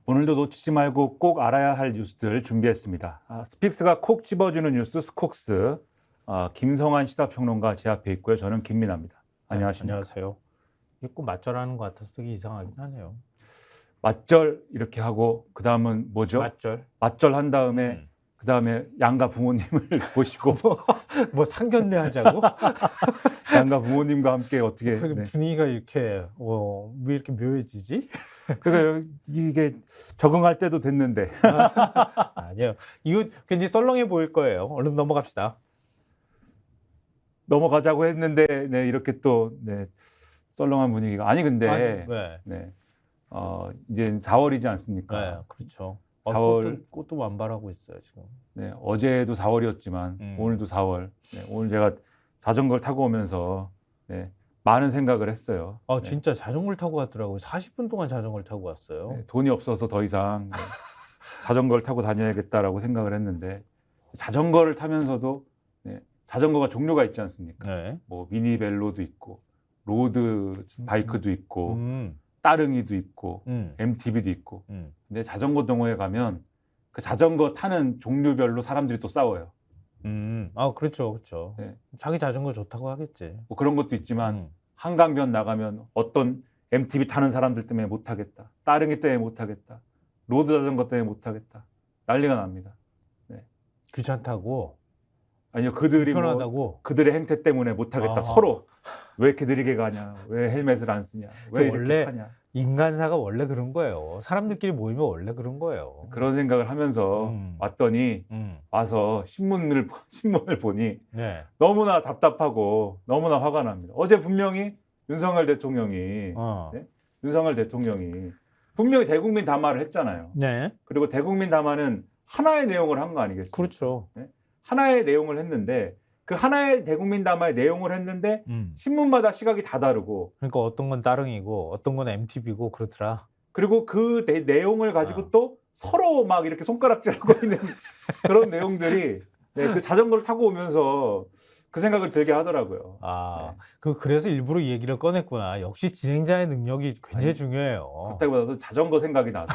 오늘도 놓치지 말고 꼭 알아야 할 뉴스들 준비했습니다. 스픽스가 콕 집어주는 뉴스 스콕스. 김성환 시사평론가 제 앞에 있고요. 저는 김민아입니다. 안녕하십니까? 안녕하세요. 이거 꼭 맞절하는 것 같아서 되게 이상하긴 하네요. 맞절 이렇게 하고 그 다음은 뭐죠? 맞절 한 다음에 그 다음에 양가 부모님을 보시고 뭐 상견례 하자고? 양가 부모님과 함께 어떻게 분위기가 이렇게 왜 이렇게 묘해지지? 그러니까 이게 적응할 때도 됐는데 아니요. 이거 굉장히 썰렁해 보일 거예요. 얼른 넘어갑시다. 넘어가자고 했는데 이렇게 또 썰렁한 분위기가 근데 이제 4월이지 않습니까? 네, 그렇죠. 4월 꽃도 완발하고 있어요 지금. 어제도 4월이었지만 오늘도 4월. 오늘 제가 자전거를 타고 오면서 많은 생각을 했어요. 진짜 자전거를 타고 갔더라고요. 40분 동안 자전거를 타고 왔어요. 돈이 없어서 더 이상 자전거를 타고 다녀야겠다라고 생각을 했는데 자전거를 타면서도 자전거가 종류가 있지 않습니까? 뭐 미니벨로도 있고 로드 바이크도 있고 따릉이도 있고 MTB도 있고. 근데 자전거 동호회 가면 그 자전거 타는 종류별로 사람들이 또 싸워요. 그렇죠. 자기 자전거 좋다고 하겠지. 뭐 그런 것도 있지만 한강변 나가면 어떤 MTB 타는 사람들 때문에 못 하겠다. 따릉이 때문에 못 하겠다. 로드 자전거 때문에 못 하겠다. 난리가 납니다. 귀찮다고? 아니요, 그들이 불편하다고? 그들의 행태 때문에 못 하겠다. 서로 왜 이렇게 느리게 가냐? 왜 헬멧을 안 쓰냐? 왜 이렇게 원래 타냐? 인간사가 원래 그런 거예요. 사람들끼리 모이면 원래 그런 거예요. 그런 생각을 하면서 왔더니 와서 신문을 보니 너무나 답답하고 너무나 화가 납니다. 어제 분명히 윤석열 대통령이 분명히 대국민 담화를 했잖아요. 그리고 대국민 담화는 하나의 내용을 한 거 아니겠습니까? 그렇죠. 하나의 내용을 했는데 그 하나의 대국민 담화의 내용을 했는데 신문마다 시각이 다 다르고, 그러니까 어떤 건 따릉이고 어떤 건 MTB고 그렇더라. 그리고 그 내용을 가지고 또 서로 막 이렇게 손가락질하고 있는 그런 내용들이 그 자전거를 타고 오면서 그 생각을 들게 하더라고요. 그래서 일부러 이 얘기를 꺼냈구나. 역시 진행자의 능력이 굉장히 중요해요. 그렇다기보다도 자전거 생각이 나서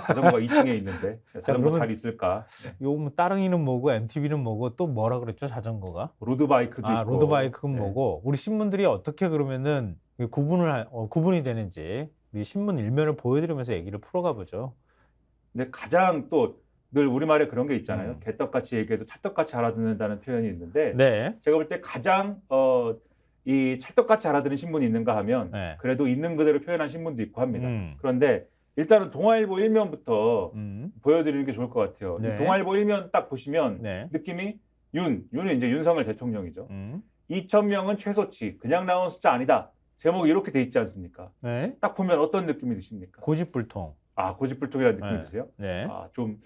자전거가 2층에 있는데 자전거 잘 있을까? 요 따릉이는 뭐고 MTB는 뭐고 또 뭐라 그랬죠? 자전거가? 로드바이크도 있고. 로드바이크는 뭐고, 우리 신문들이 어떻게 그러면은 구분이 되는지 우리 신문 일면을 보여드리면서 얘기를 풀어가 보죠. 근데 가장 또 늘 우리말에 그런 게 있잖아요. 개떡같이 얘기해도 찰떡같이 알아듣는다는 표현이 있는데 제가 볼 때 가장 이 찰떡같이 알아듣는 신문이 있는가 하면 그래도 있는 그대로 표현한 신문도 있고 합니다. 그런데 일단은 동아일보 일면부터 보여드리는 게 좋을 것 같아요. 이 동아일보 일면 딱 보시면 느낌이 윤은 이제 윤석열 대통령이죠. 2,000명은 최소치, 그냥 나온 숫자 아니다. 제목이 이렇게 돼 있지 않습니까? 딱 보면 어떤 느낌이 드십니까? 고집불통. 고집불통이라는 느낌이 드세요? 좀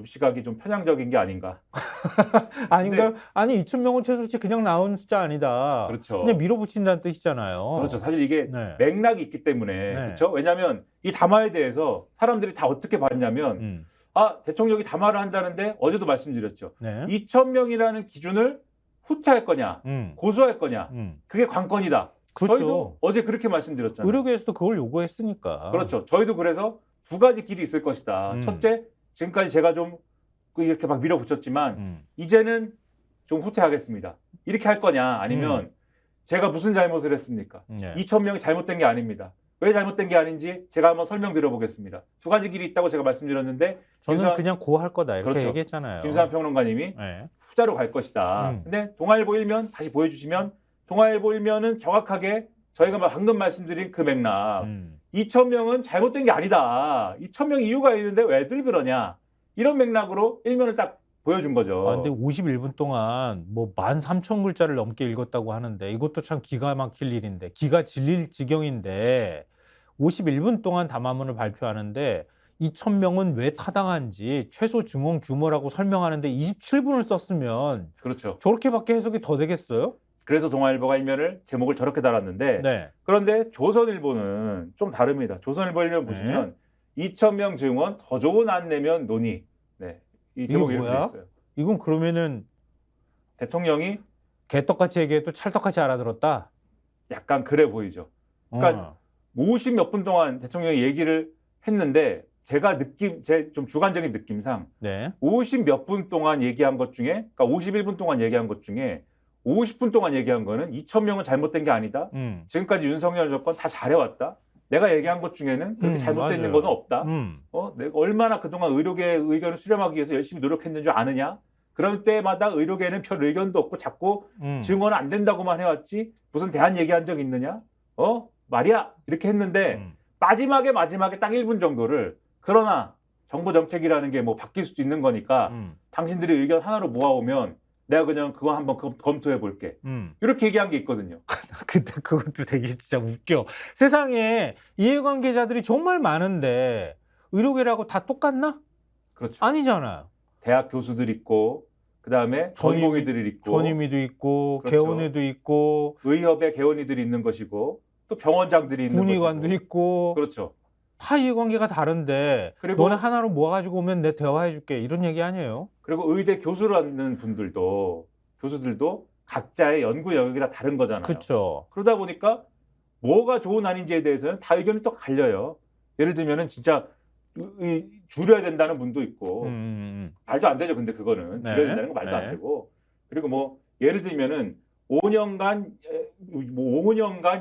시각이 좀 편향적인 게 아닌가? 아닌가요? 아니 2,000명은 최소치 그냥 나온 숫자 아니다. 그렇죠. 그냥 밀어붙인다는 뜻이잖아요. 그렇죠. 사실 이게 맥락이 있기 때문에 그렇죠. 왜냐하면 이 담화에 대해서 사람들이 다 어떻게 봤냐면 대통령이 담화를 한다는데 어제도 말씀드렸죠. 2,000명이라는 기준을 후퇴할 거냐, 고수할 거냐, 그게 관건이다. 그렇죠. 저희도 어제 그렇게 말씀드렸잖아요. 의료계에서도 그걸 요구했으니까. 그렇죠. 저희도 그래서 두 가지 길이 있을 것이다. 첫째, 지금까지 제가 좀 이렇게 막 밀어붙였지만 이제는 좀 후퇴하겠습니다. 이렇게 할 거냐, 아니면 제가 무슨 잘못을 했습니까? 2,000명이 잘못된 게 아닙니다. 왜 잘못된 게 아닌지 제가 한번 설명드려보겠습니다. 두 가지 길이 있다고 제가 말씀드렸는데 저는 그냥 고할 거다 이렇게 그렇죠. 얘기했잖아요. 김수환 평론가님이 후자로 갈 것이다. 근데 동아일보 일면 다시 보여주시면 동아일보 일면은 정확하게 저희가 방금 말씀드린 그 맥락 2,000명은 잘못된 게 아니다. 2,000명 이유가 있는데 왜들 그러냐. 이런 맥락으로 일면을 딱 보여준 거죠. 근데 51분 동안 뭐 13,000글자를 넘게 읽었다고 하는데 이것도 참 기가 막힐 일인데, 기가 질릴 지경인데 51분 동안 담화문을 발표하는데 2,000명은 왜 타당한지 최소 증언 규모라고 설명하는데 27분을 썼으면 그렇죠. 저렇게밖에 해석이 더 되겠어요? 그래서 동아일보가 일면을 제목을 저렇게 달았는데 그런데 조선일보는 좀 다릅니다. 조선일보 일면 보시면 2,000명 증언 더 좋은 안 내면 논의. 이 제목이 이렇게 돼 있어요. 이건 그러면은 대통령이 개떡같이 얘기해도 찰떡같이 알아들었다. 약간 그래 보이죠. 그러니까 50 몇 분 동안 대통령이 얘기를 했는데 제가 제 좀 주관적인 느낌상 네. 50 몇 분 동안 얘기한 것 중에, 그러니까 51분 동안 얘기한 것 중에 50분 동안 얘기한 거는 2,000명은 잘못된 게 아니다. 지금까지 윤석열 정권 다 잘해왔다. 내가 얘기한 것 중에는 그렇게 잘못된 맞아요. 거는 없다. 내가 얼마나 그동안 의료계의 의견을 수렴하기 위해서 열심히 노력했는 줄 아느냐. 그럴 때마다 의료계는 별 의견도 없고 자꾸 증언은 안 된다고만 해왔지 무슨 대안 얘기한 적 있느냐? 말이야. 이렇게 했는데 마지막에 딱 1분 정도를 그러나 정부 정책이라는 게 뭐 바뀔 수도 있는 거니까 당신들이 의견 하나로 모아오면 내가 그냥 그거 한번 검토해 볼게. 이렇게 얘기한 게 있거든요. 근데 그것도 되게 진짜 웃겨. 세상에 이해관계자들이 정말 많은데 의료계라고 다 똑같나? 그렇죠. 아니잖아요. 대학 교수들 있고 그다음에 전공의들이 있고 전임의도 있고 그렇죠. 개원의도 있고 의협의 개원의들이 있는 것이고 또 병원장들이 있는 군의관도 것이고. 있고 그렇죠. 다 이해관계가 다른데 그리고 너네 하나로 모아가지고 오면 내 대화해줄게 이런 얘기 아니에요? 그리고 의대 교수라는 교수들도 각자의 연구 영역이 다 다른 거잖아요. 그렇죠. 그러다 보니까 뭐가 좋은 아닌지에 대해서는 다 의견이 또 갈려요. 예를 들면은 진짜 줄여야 된다는 분도 있고 말도 안 되죠. 근데 그거는 줄여야 된다는 건 말도 안 되고 그리고 뭐 예를 들면은 5년간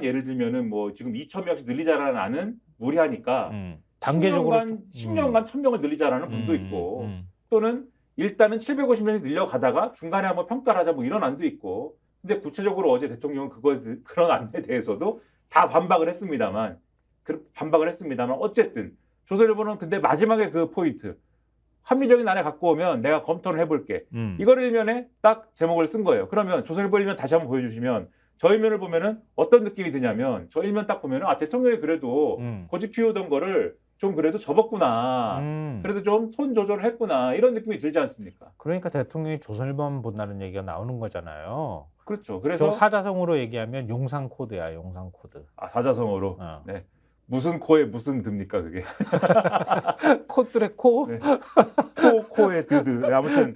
예를 들면은 뭐 지금 2,000명씩 늘리자라는 무리하니까 단계적으로 10년간 1,000명을 늘리자라는 분도 있고 또는 일단은 750명이 늘려가다가 중간에 한번 평가를 하자 뭐 이런 안도 있고 근데 구체적으로 어제 대통령은 그런 안에 대해서도 다 반박을 했습니다만 어쨌든 조선일보는 근데 마지막에 그 포인트 합리적인 안에 갖고 오면 내가 검토를 해볼게. 이걸 일면에 딱 제목을 쓴 거예요. 그러면 조선일보 일면 다시 한번 보여주시면 저 일면을 보면은 어떤 느낌이 드냐면 저 일면 딱 보면은 대통령이 그래도 고집 피우던 거를 좀 그래도 접었구나. 그래도 좀 톤 조절을 했구나. 이런 느낌이 들지 않습니까? 그러니까 대통령이 조선일보만 본다는 얘기가 나오는 거잖아요. 그렇죠. 그래서 사자성어로 얘기하면 용상 코드야, 용상 코드. 사자성어로. 네. 무슨 코에 무슨 듭니까 그게? 코들의 코? 네. 코에 드드. 네, 아무튼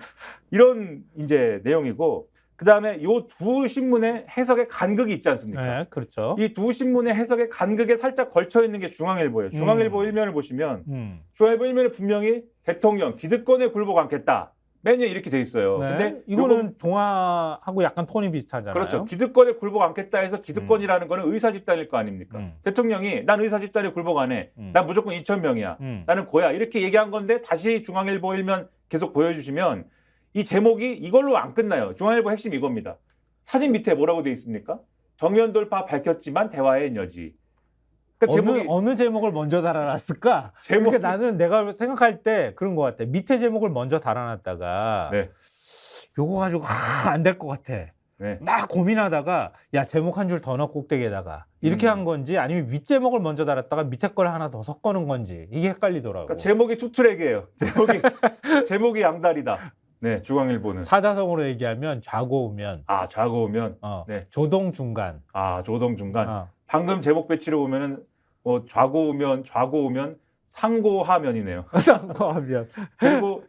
이런 이제 내용이고 그다음에 요 두 신문의 해석의 간극이 있지 않습니까? 네, 그렇죠. 이 두 신문의 해석의 간극에 살짝 걸쳐 있는 게 중앙일보예요. 중앙일보 일면을 보시면 중앙일보 일면에 분명히 대통령 기득권에 굴복 않겠다. 매년 이렇게 돼 있어요. 네. 근데 이거는 동화하고 약간 톤이 비슷하잖아요. 그렇죠. 기득권에 굴복 않겠다 해서 기득권이라는 거는 의사 집단일 거 아닙니까? 대통령이 난 의사 집단에 굴복 안 해. 난 무조건 2,000명이야. 나는 고야. 이렇게 얘기한 건데 다시 중앙일보 일면 계속 보여주시면 이 제목이 이걸로 안 끝나요. 중앙일보 핵심 이겁니다. 사진 밑에 뭐라고 돼 있습니까? 정면 돌파 밝혔지만 대화의 여지. 그러니까 어느 제목을 먼저 달아놨을까? 그러니까 나는 내가 생각할 때 그런 것 같아. 밑에 제목을 먼저 달아놨다가 요거 가지고 안 될 것 같아. 막 고민하다가 야 제목 한 줄 더 넣어 꼭대기에다가 이렇게 한 건지 아니면 윗제목을 먼저 달았다가 밑에 걸 하나 더 섞어놓은 건지 이게 헷갈리더라고. 그러니까 제목이 투트랙이에요. 제목이 양다리다. 네, 중앙일보는 사자성어로 얘기하면 좌고우면. 좌고우면. 네. 조동 중간. 조동 중간. 방금 제목 배치를 보면은 뭐 좌고우면 상고하면이네요. 상고하면. 그리고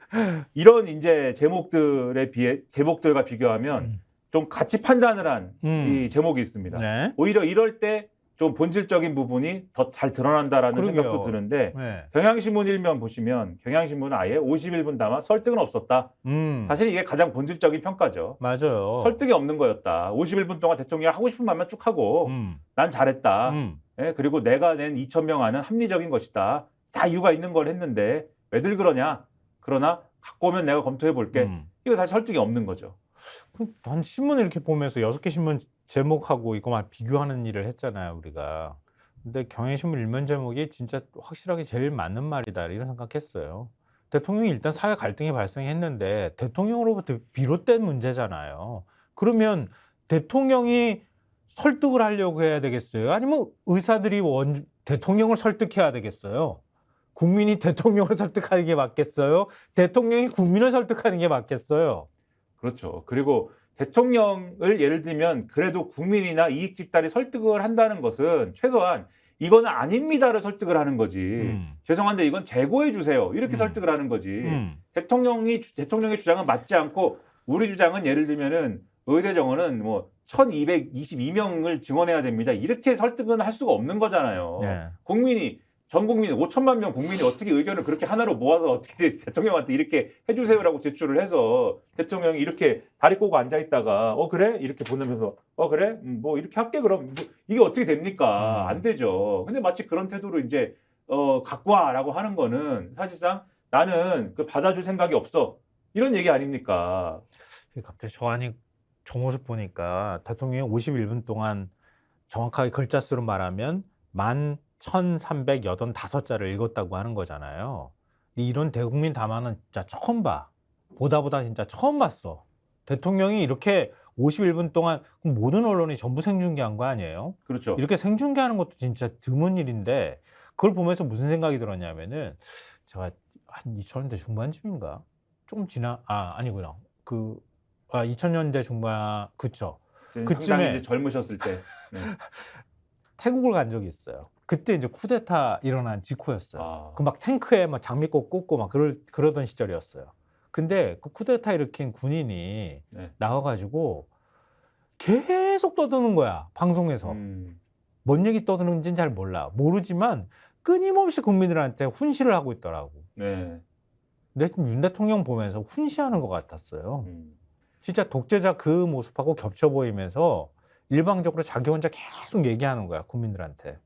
이런 이제 제목들과 비교하면 좀 가치 판단을 한 이 제목이 있습니다. 네. 오히려 이럴 때 좀 본질적인 부분이 더 잘 드러난다라는 생각도 드는데 경향신문 일면 보시면 경향신문은 아예 51분 담아 설득은 없었다. 사실 이게 가장 본질적인 평가죠. 맞아요. 설득이 없는 거였다. 51분 동안 대통령이 하고 싶은 말만 쭉 하고 난 잘했다. 그리고 내가 낸 2,000명 안은 합리적인 것이다. 다 이유가 있는 걸 했는데 왜들 그러냐. 그러나 갖고 오면 내가 검토해 볼게. 이거 사실 설득이 없는 거죠. 난 신문을 이렇게 보면서 6개 신문 제목하고 이거만 비교하는 일을 했잖아요, 우리가. 근데 경향신문 일면 제목이 진짜 확실하게 제일 맞는 말이다 이런 생각했어요. 대통령이 일단 사회 갈등이 발생했는데 대통령으로부터 비롯된 문제잖아요. 그러면 대통령이 설득을 하려고 해야 되겠어요? 아니면 의사들이 대통령을 설득해야 되겠어요? 국민이 대통령을 설득하는 게 맞겠어요? 대통령이 국민을 설득하는 게 맞겠어요? 그렇죠. 그리고 대통령을 예를 들면 그래도 국민이나 이익 집단이 설득을 한다는 것은 최소한 이거는 아닙니다를 설득을 하는 거지. 죄송한데 이건 재고해 주세요. 이렇게 설득을 하는 거지. 대통령의 주장은 맞지 않고 우리 주장은 예를 들면은 의대 정원은 뭐 1222명을 증원해야 됩니다. 이렇게 설득은 할 수가 없는 거잖아요. 네. 전 국민 5천만 명 국민이 어떻게 의견을 그렇게 하나로 모아서 어떻게 대통령한테 이렇게 해주세요라고 제출을 해서 대통령이 이렇게 다리 꼬고 앉아 있다가 그래? 이렇게 보내면서 그래? 뭐 이렇게 할게 그럼 뭐 이게 어떻게 됩니까? 안 되죠. 근데 마치 그런 태도로 이제 갖고 와라고 하는 거는 사실상 나는 그 받아줄 생각이 없어. 이런 얘기 아닙니까? 갑자기 저 모습 보니까 대통령이 51분 동안 정확하게 글자 수로 말하면 11,385자를 읽었다고 하는 거잖아요. 이런 대국민 담화는 진짜 처음 봐. 보다 진짜 처음 봤어. 대통령이 이렇게 51분 동안 모든 언론이 전부 생중계한 거 아니에요? 그렇죠. 이렇게 생중계하는 것도 진짜 드문 일인데 그걸 보면서 무슨 생각이 들었냐면은 제가 한 2000년대 중반쯤인가? 조금 아니구나. 2000년대 중반, 그쵸. 상당히 이제 젊으셨을 때. 네. 태국을 간 적이 있어요. 그때 이제 쿠데타 일어난 직후였어요. 그 막 탱크에 막 장미꽃 꽂고 막 그러던 시절이었어요. 근데 그 쿠데타 일으킨 군인이 나와가지고 계속 떠드는 거야, 방송에서. 뭔 얘기 떠드는지는 잘 모르지만 끊임없이 국민들한테 훈시를 하고 있더라고. 네. 근데 윤 대통령 보면서 훈시하는 것 같았어요. 진짜 독재자 그 모습하고 겹쳐 보이면서 일방적으로 자기 혼자 계속 얘기하는 거야, 국민들한테.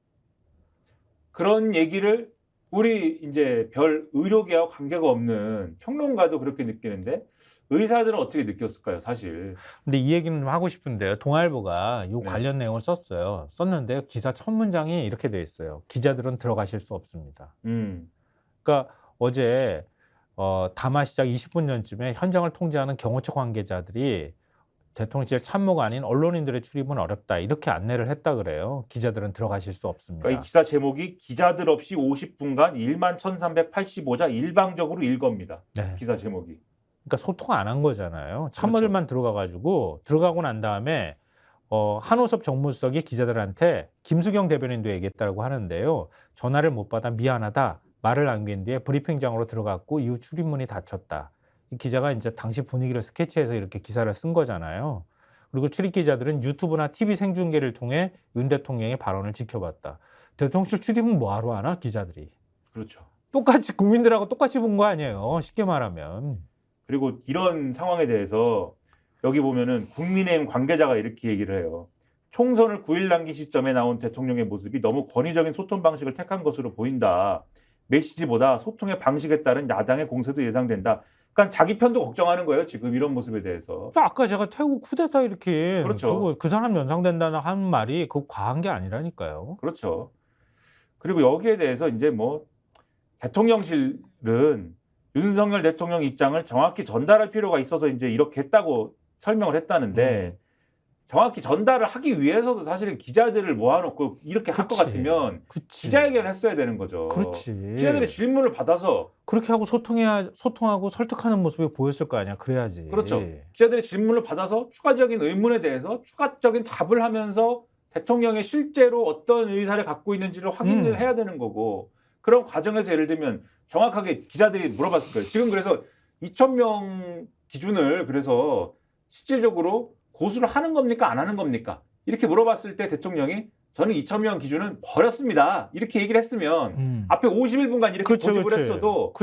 그런 얘기를 우리 이제 별 의료계와 관계가 없는 평론가도 그렇게 느끼는데 의사들은 어떻게 느꼈을까요, 사실? 근데 이 얘기는 좀 하고 싶은데요. 동아일보가 이 관련 내용을 썼어요. 썼는데 기사 첫 문장이 이렇게 돼 있어요. 기자들은 들어가실 수 없습니다. 그러니까 어제 담화 시작 20분 전쯤에 현장을 통제하는 경호처 관계자들이 대통령실 참모가 아닌 언론인들의 출입은 어렵다 이렇게 안내를 했다 그래요. 기자들은 들어가실 수 없습니다. 그러니까 이 기사 제목이 기자들 없이 50분간 11,385자 일방적으로 일겁니다. 네. 기사 제목이. 그러니까 소통 안 한 거잖아요. 참모들만 들어가고 난 다음에 한호섭 정무수석이 기자들한테 김수경 대변인도 얘기했다고 하는데요. 전화를 못 받아 미안하다. 말을 남긴 뒤에 브리핑장으로 들어갔고 이후 출입문이 닫혔다. 이 기자가 이제 당시 분위기를 스케치해서 이렇게 기사를 쓴 거잖아요. 그리고 출입 기자들은 유튜브나 TV 생중계를 통해 윤 대통령의 발언을 지켜봤다. 대통령실 출입은 뭐하러 하나? 기자들이. 그렇죠. 똑같이 국민들하고 똑같이 본 거 아니에요. 쉽게 말하면. 그리고 이런 상황에 대해서 여기 보면은 국민의힘 관계자가 이렇게 얘기를 해요. 총선을 9일 남긴 시점에 나온 대통령의 모습이 너무 권위적인 소통 방식을 택한 것으로 보인다. 메시지보다 소통의 방식에 따른 야당의 공세도 예상된다. 그러니까 자기 편도 걱정하는 거예요. 지금 이런 모습에 대해서. 아까 제가 태국 쿠데타 이렇게 그렇죠. 그 사람 연상된다는 한 말이 그 과한 게 아니라니까요. 그렇죠. 그리고 여기에 대해서 이제 뭐 대통령실은 윤석열 대통령 입장을 정확히 전달할 필요가 있어서 이제 이렇게 했다고 설명을 했다는데 정확히 전달을 하기 위해서도 사실은 기자들을 모아놓고 이렇게 할 것 같으면 기자회견을 했어야 되는 거죠. 그렇지. 기자들의 질문을 받아서 그렇게 하고 소통하고 설득하는 모습이 보였을 거 아니야. 그래야지. 그렇죠. 기자들의 질문을 받아서 추가적인 의문에 대해서 추가적인 답을 하면서 대통령이 실제로 어떤 의사를 갖고 있는지를 확인을 해야 되는 거고 그런 과정에서 예를 들면 정확하게 기자들이 물어봤을 거예요. 지금 그래서 2,000명 기준을 그래서 실질적으로 고수를 하는 겁니까? 안 하는 겁니까? 이렇게 물어봤을 때 대통령이 저는 2,000명 기준은 버렸습니다. 이렇게 얘기를 했으면 앞에 51분간 이렇게 고집을 했어도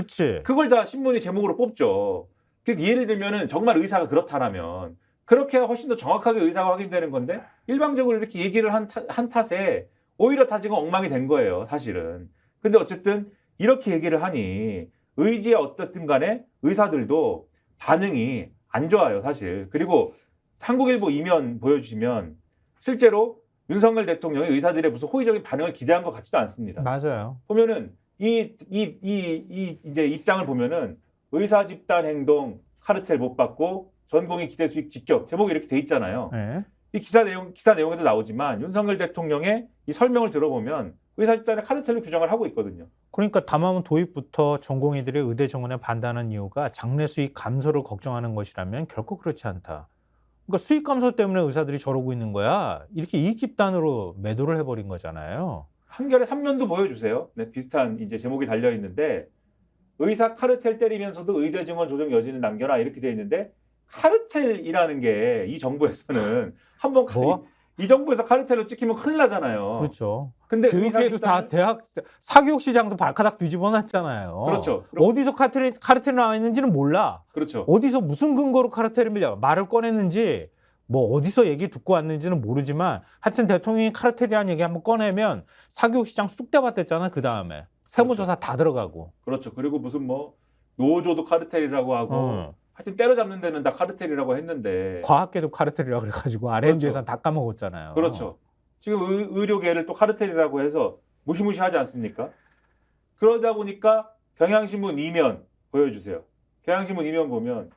그걸 다 신문이 제목으로 뽑죠. 예를 들면은 정말 의사가 그렇다라면 그렇게 훨씬 더 정확하게 의사가 확인되는 건데 일방적으로 이렇게 얘기를 한 탓에 오히려 다 지금 엉망이 된 거예요. 사실은. 근데 어쨌든 이렇게 얘기를 하니 의지에 어떻든 간에 의사들도 반응이 안 좋아요. 사실. 그리고 한국일보 이면 보여주시면 실제로 윤석열 대통령이 의사들의 무슨 호의적인 반응을 기대한 것 같지도 않습니다. 맞아요. 보면은 이제 입장을 보면은 의사 집단 행동 카르텔 못 받고 전공의 기대 수익 직격 제목이 이렇게 돼 있잖아요. 네. 이 기사 내용에도 나오지만 윤석열 대통령의 이 설명을 들어보면 의사 집단의 카르텔을 규정을 하고 있거든요. 그러니까 담화문 도입부터 전공의들의 의대 정원에 반대하는 이유가 장래 수익 감소를 걱정하는 것이라면 결코 그렇지 않다. 그러니까 수익 감소 때문에 의사들이 저러고 있는 거야. 이렇게 이익 집단으로 매도를 해버린 거잖아요. 한겨레 3면도 보여주세요. 네, 비슷한 이제 제목이 달려 있는데 의사 카르텔 때리면서도 의대 증원 조정 여지는 남겨라 이렇게 돼 있는데 카르텔이라는 게 이 정부에서는 한번 뭐? 이 정부에서 카르텔로 찍히면 큰일 나잖아요. 그렇죠. 근데 교육계도 다 대학 사교육 시장도 발가락 뒤집어 놨잖아요. 그렇죠. 어디서 카르텔이 나와 있는지는 몰라. 그렇죠. 어디서 무슨 근거로 카르텔을 밀려 말을 꺼냈는지 뭐 어디서 얘기 듣고 왔는지는 모르지만 하여튼 대통령이 카르텔이라는 얘기 한번 꺼내면 사교육 시장 쑥대밭 됐잖아. 그 다음에 세무조사 다 들어가고. 그렇죠. 그리고 무슨 뭐 노조도 카르텔이라고 하고 하여튼 때려잡는 데는 다 카르텔이라고 했는데 과학계도 카르텔이라고 그래가지고 R&D에서는 다 까먹었잖아요. 그렇죠. 지금 의료계를 또 카르텔이라고 해서 무시무시하지 않습니까? 그러다 보니까 경향신문 2면 보여주세요. 경향신문 2면 보면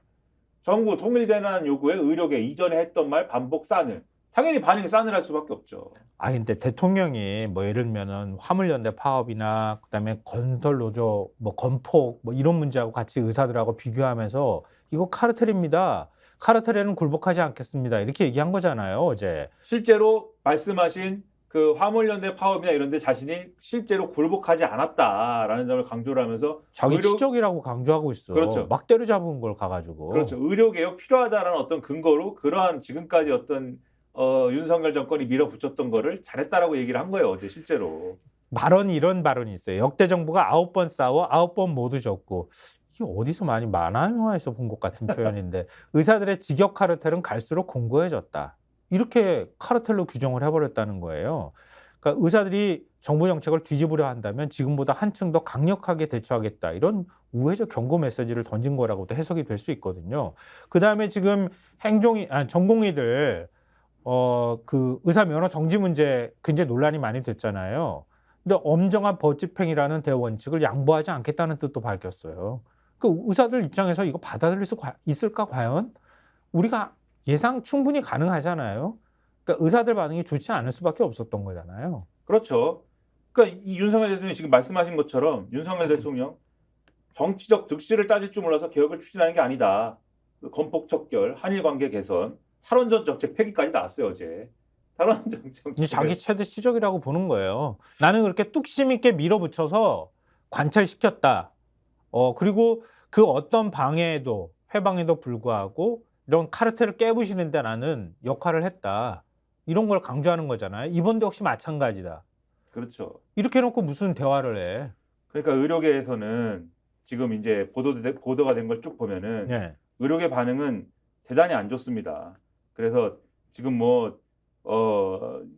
정부 통일대난 요구에 의료계 이전에 했던 말 반복 싸늘. 당연히 반응이 싸늘할 수밖에 없죠. 근데 대통령이 뭐 예를 들면은 화물연대 파업이나 그다음에 건설노조 뭐 건폭 뭐 이런 문제하고 같이 의사들하고 비교하면서 이거 카르텔입니다. 카르텔에는 굴복하지 않겠습니다. 이렇게 얘기한 거잖아요, 어제. 실제로 말씀하신 그 화물연대 파업이나 이런 데 자신이 실제로 굴복하지 않았다라는 점을 강조를 하면서 자기 지적이라고 강조하고 있어. 그렇죠. 막 때려잡은 걸 가가지고. 그렇죠. 의료개혁 필요하다라는 어떤 근거로 그러한 지금까지 어떤 윤석열 정권이 밀어붙였던 거를 잘했다라고 얘기를 한 거예요, 어제 실제로. 발언이 이런 발언이 있어요. 역대 정부가 9번 싸워 9번 모두 졌고. 이게 어디서 많이 만화 영화에서 본 것 같은 표현인데 의사들의 직역 카르텔은 갈수록 공고해졌다. 이렇게 카르텔로 규정을 해버렸다는 거예요. 그러니까 의사들이 정부 정책을 뒤집으려 한다면 지금보다 한층 더 강력하게 대처하겠다. 이런 우회적 경고 메시지를 던진 거라고도 해석이 될 수 있거든요. 그다음에 지금 전공의들 그 의사 면허 정지 문제 굉장히 논란이 많이 됐잖아요. 근데 엄정한 법 집행이라는 대원칙을 양보하지 않겠다는 뜻도 밝혔어요. 그 의사들 입장에서 이거 받아들일 수 있을까 과연? 우리가 예상 충분히 가능하잖아요. 그러니까 의사들 반응이 좋지 않을 수밖에 없었던 거잖아요. 그렇죠. 그러니까 이 윤석열 대통령이 지금 말씀하신 것처럼 윤석열 대통령 정치적 득실을 따질 줄 몰라서 개혁을 추진하는 게 아니다. 건폭 척결, 한일 관계 개선, 탈원전 정책 폐기까지 나왔어요 어제. 탈원전 정책. 자기 최대 시적이라고 보는 거예요. 나는 그렇게 뚝심 있게 밀어붙여서 관철시켰다. 그리고 그 어떤 방해에도 회방에도 불구하고 이런 카르텔을 깨부시는데 나는 역할을 했다. 이런 걸 강조하는 거잖아요. 이번도 역시 마찬가지다. 그렇죠. 이렇게 해놓고 무슨 대화를 해. 그러니까 의료계에서는 지금 이제 보도가 된 걸 쭉 보면은 네. 의료계 반응은 대단히 안 좋습니다. 그래서 지금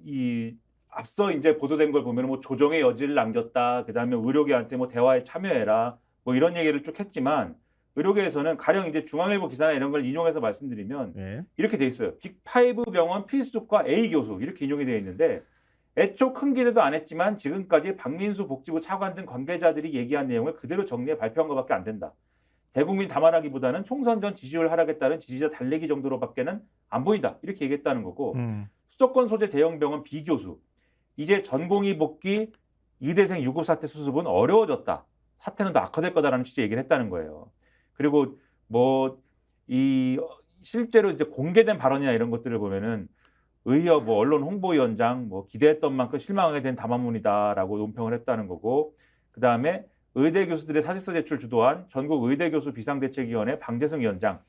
이 앞서 이제 보도된 걸 보면 뭐 조정의 여지를 남겼다. 그다음에 의료계한테 뭐 대화에 참여해라. 뭐 이런 얘기를 쭉 했지만 의료계에서는 가령 이제 중앙일보 기사나 이런 걸 인용해서 말씀드리면 이렇게 돼 있어요. 빅5 병원 필수과 A 교수 이렇게 인용이 되어 있는데 애초 큰 기대도 안 했지만 지금까지 박민수 복지부 차관 등 관계자들이 얘기한 내용을 그대로 정리해 발표한 것밖에 안 된다. 대국민 담화라기보다는 총선 전 지지율 하락에 따른 지지자 달래기 정도로밖에는 안 보인다. 이렇게 얘기했다는 거고 수도권 소재 대형 병원 B 교수 이제 전공의 복귀 의대생 유급 사태 수습은 어려워졌다. 사태는 더 악화될 거다라는 취지의 얘기를 했다는 거예요. 그리고 실제로 이제 공개된 발언이나 이런 것들을 보면은 의협 언론 홍보위원장 기대했던 만큼 실망하게 된 담화문이다라고 논평을 했다는 거고 그다음에 의대 교수들의 사직서 제출 주도한 전국 의대교수 비상대책위원회 방재승 위원장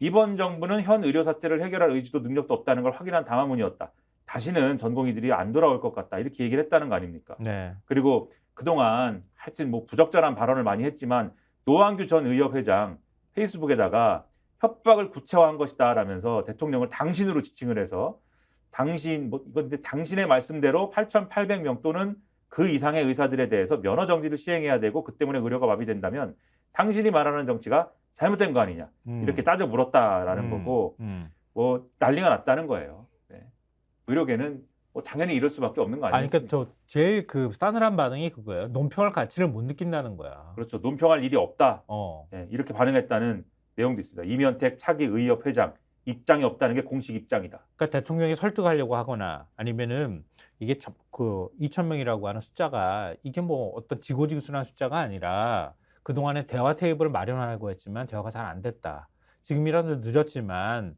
이번 정부는 현 의료 사태를 해결할 의지도 능력도 없다는 걸 확인한 담화문이었다. 다시는 전공의들이 안 돌아올 것 같다. 이렇게 얘기를 했다는 거 아닙니까? 네. 그리고 그동안 하여튼 부적절한 발언을 많이 했지만 노한규 전 의협 회장 페이스북에다가 협박을 구체화한 것이다라면서 대통령을 당신으로 지칭을 해서 당신의 말씀대로 8,800명 또는 그 이상의 의사들에 대해서 면허 정지를 시행해야 되고 그 때문에 의료가 마비된다면 당신이 말하는 정치가 잘못된 거 아니냐 이렇게 따져 물었다라는 거고 난리가 났다는 거예요. 네. 의료계는 당연히 이럴 수밖에 없는 거 아니겠습니까? 그러니까 제일 그 싸늘한 반응이 그거예요. 논평할 가치를 못 느낀다는 거야. 그렇죠. 논평할 일이 없다. 네, 이렇게 반응했다는 내용도 있습니다. 이면택 차기 의협 회장 입장이 없다는 게 공식 입장이다. 그러니까 대통령이 설득하려고 하거나 아니면은 이게 그 2,000명이라고 하는 숫자가 이게 뭐 어떤 지고지순한 숫자가 아니라 그동안에 대화 테이블을 마련하려고 했지만 대화가 잘 안 됐다. 지금이라도 늦었지만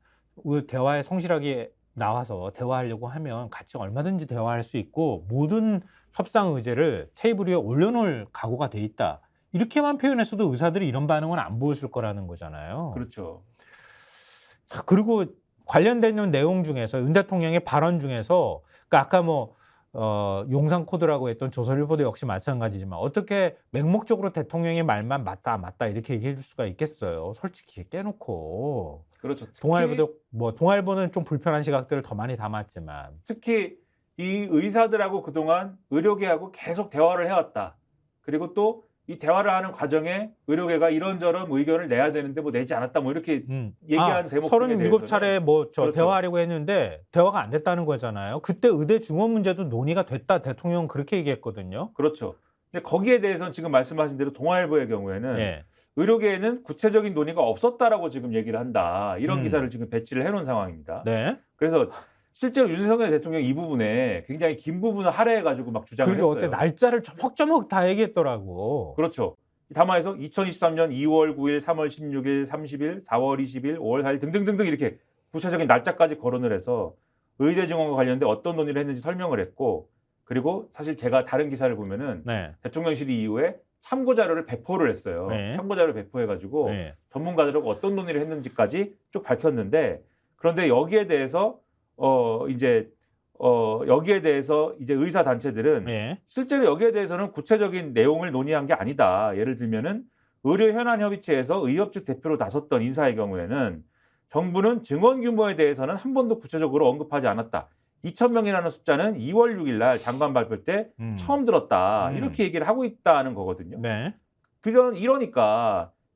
대화에 성실하게 나와서 대화하려고 하면 같이 얼마든지 대화할 수 있고 모든 협상 의제를 테이블 위에 올려놓을 각오가 돼 있다. 이렇게만 표현했어도 의사들이 이런 반응은 안 보였을 거라는 거잖아요. 그렇죠. 자, 그리고 관련된 내용 중에서 윤 대통령의 발언 중에서 그러니까 아까 뭐 용산 코드라고 했던 조선일보도 역시 마찬가지지만 어떻게 맹목적으로 대통령의 말만 맞다 이렇게 얘기해 줄 수가 있겠어요. 솔직히 깨놓고. 그렇죠. 동아일보는 좀 불편한 시각들을 더 많이 담았지만 특히 이 의사들하고 그동안 의료계하고 계속 대화를 해왔다. 그리고 또 이 대화를 하는 과정에 의료계가 이런저런 의견을 내야 되는데 뭐 내지 않았다 뭐 이렇게 얘기한 대목 37차례 그렇죠. 대화하려고 했는데 대화가 안 됐다는 거잖아요. 그때 의대 증원 문제도 논의가 됐다. 대통령은 그렇게 얘기했거든요. 그렇죠. 근데 거기에 대해서는 지금 말씀하신 대로 동아일보의 경우에는 예. 의료계에는 구체적인 논의가 없었다라고 지금 얘기를 한다. 이런 기사를 지금 배치를 해놓은 상황입니다. 네. 그래서 실제로 윤석열 대통령이 이 부분에 굉장히 긴 부분을 할애해가지고 막 주장을 했어요. 그리고 어때 날짜를 조목조목 다 얘기했더라고. 그렇죠. 담화에서 2023년 2월 9일, 3월 16일, 30일, 4월 20일, 5월 4일 등등등등 이렇게 구체적인 날짜까지 거론을 해서 의대 증원과 관련된 어떤 논의를 했는지 설명을 했고, 그리고 사실 제가 다른 기사를 보면은 대통령실이 이후에 참고 자료를 배포를 했어요. 참고 자료를 배포해가지고 전문가들하고 어떤 논의를 했는지까지 쭉 밝혔는데, 그런데 여기에 대해서 여기에 대해서 이제 의사 단체들은 실제로 여기에 대해서는 구체적인 내용을 논의한 게 아니다. 예를 들면은 의료 현안 협의체에서 의협 측 대표로 나섰던 인사의 경우에는 정부는 증원 규모에 대해서는 한 번도 구체적으로 언급하지 않았다. 2,000명이라는 숫자는 2월 6일 날 장관 발표 때 처음 들었다. 이렇게 얘기를 하고 있다는 거거든요.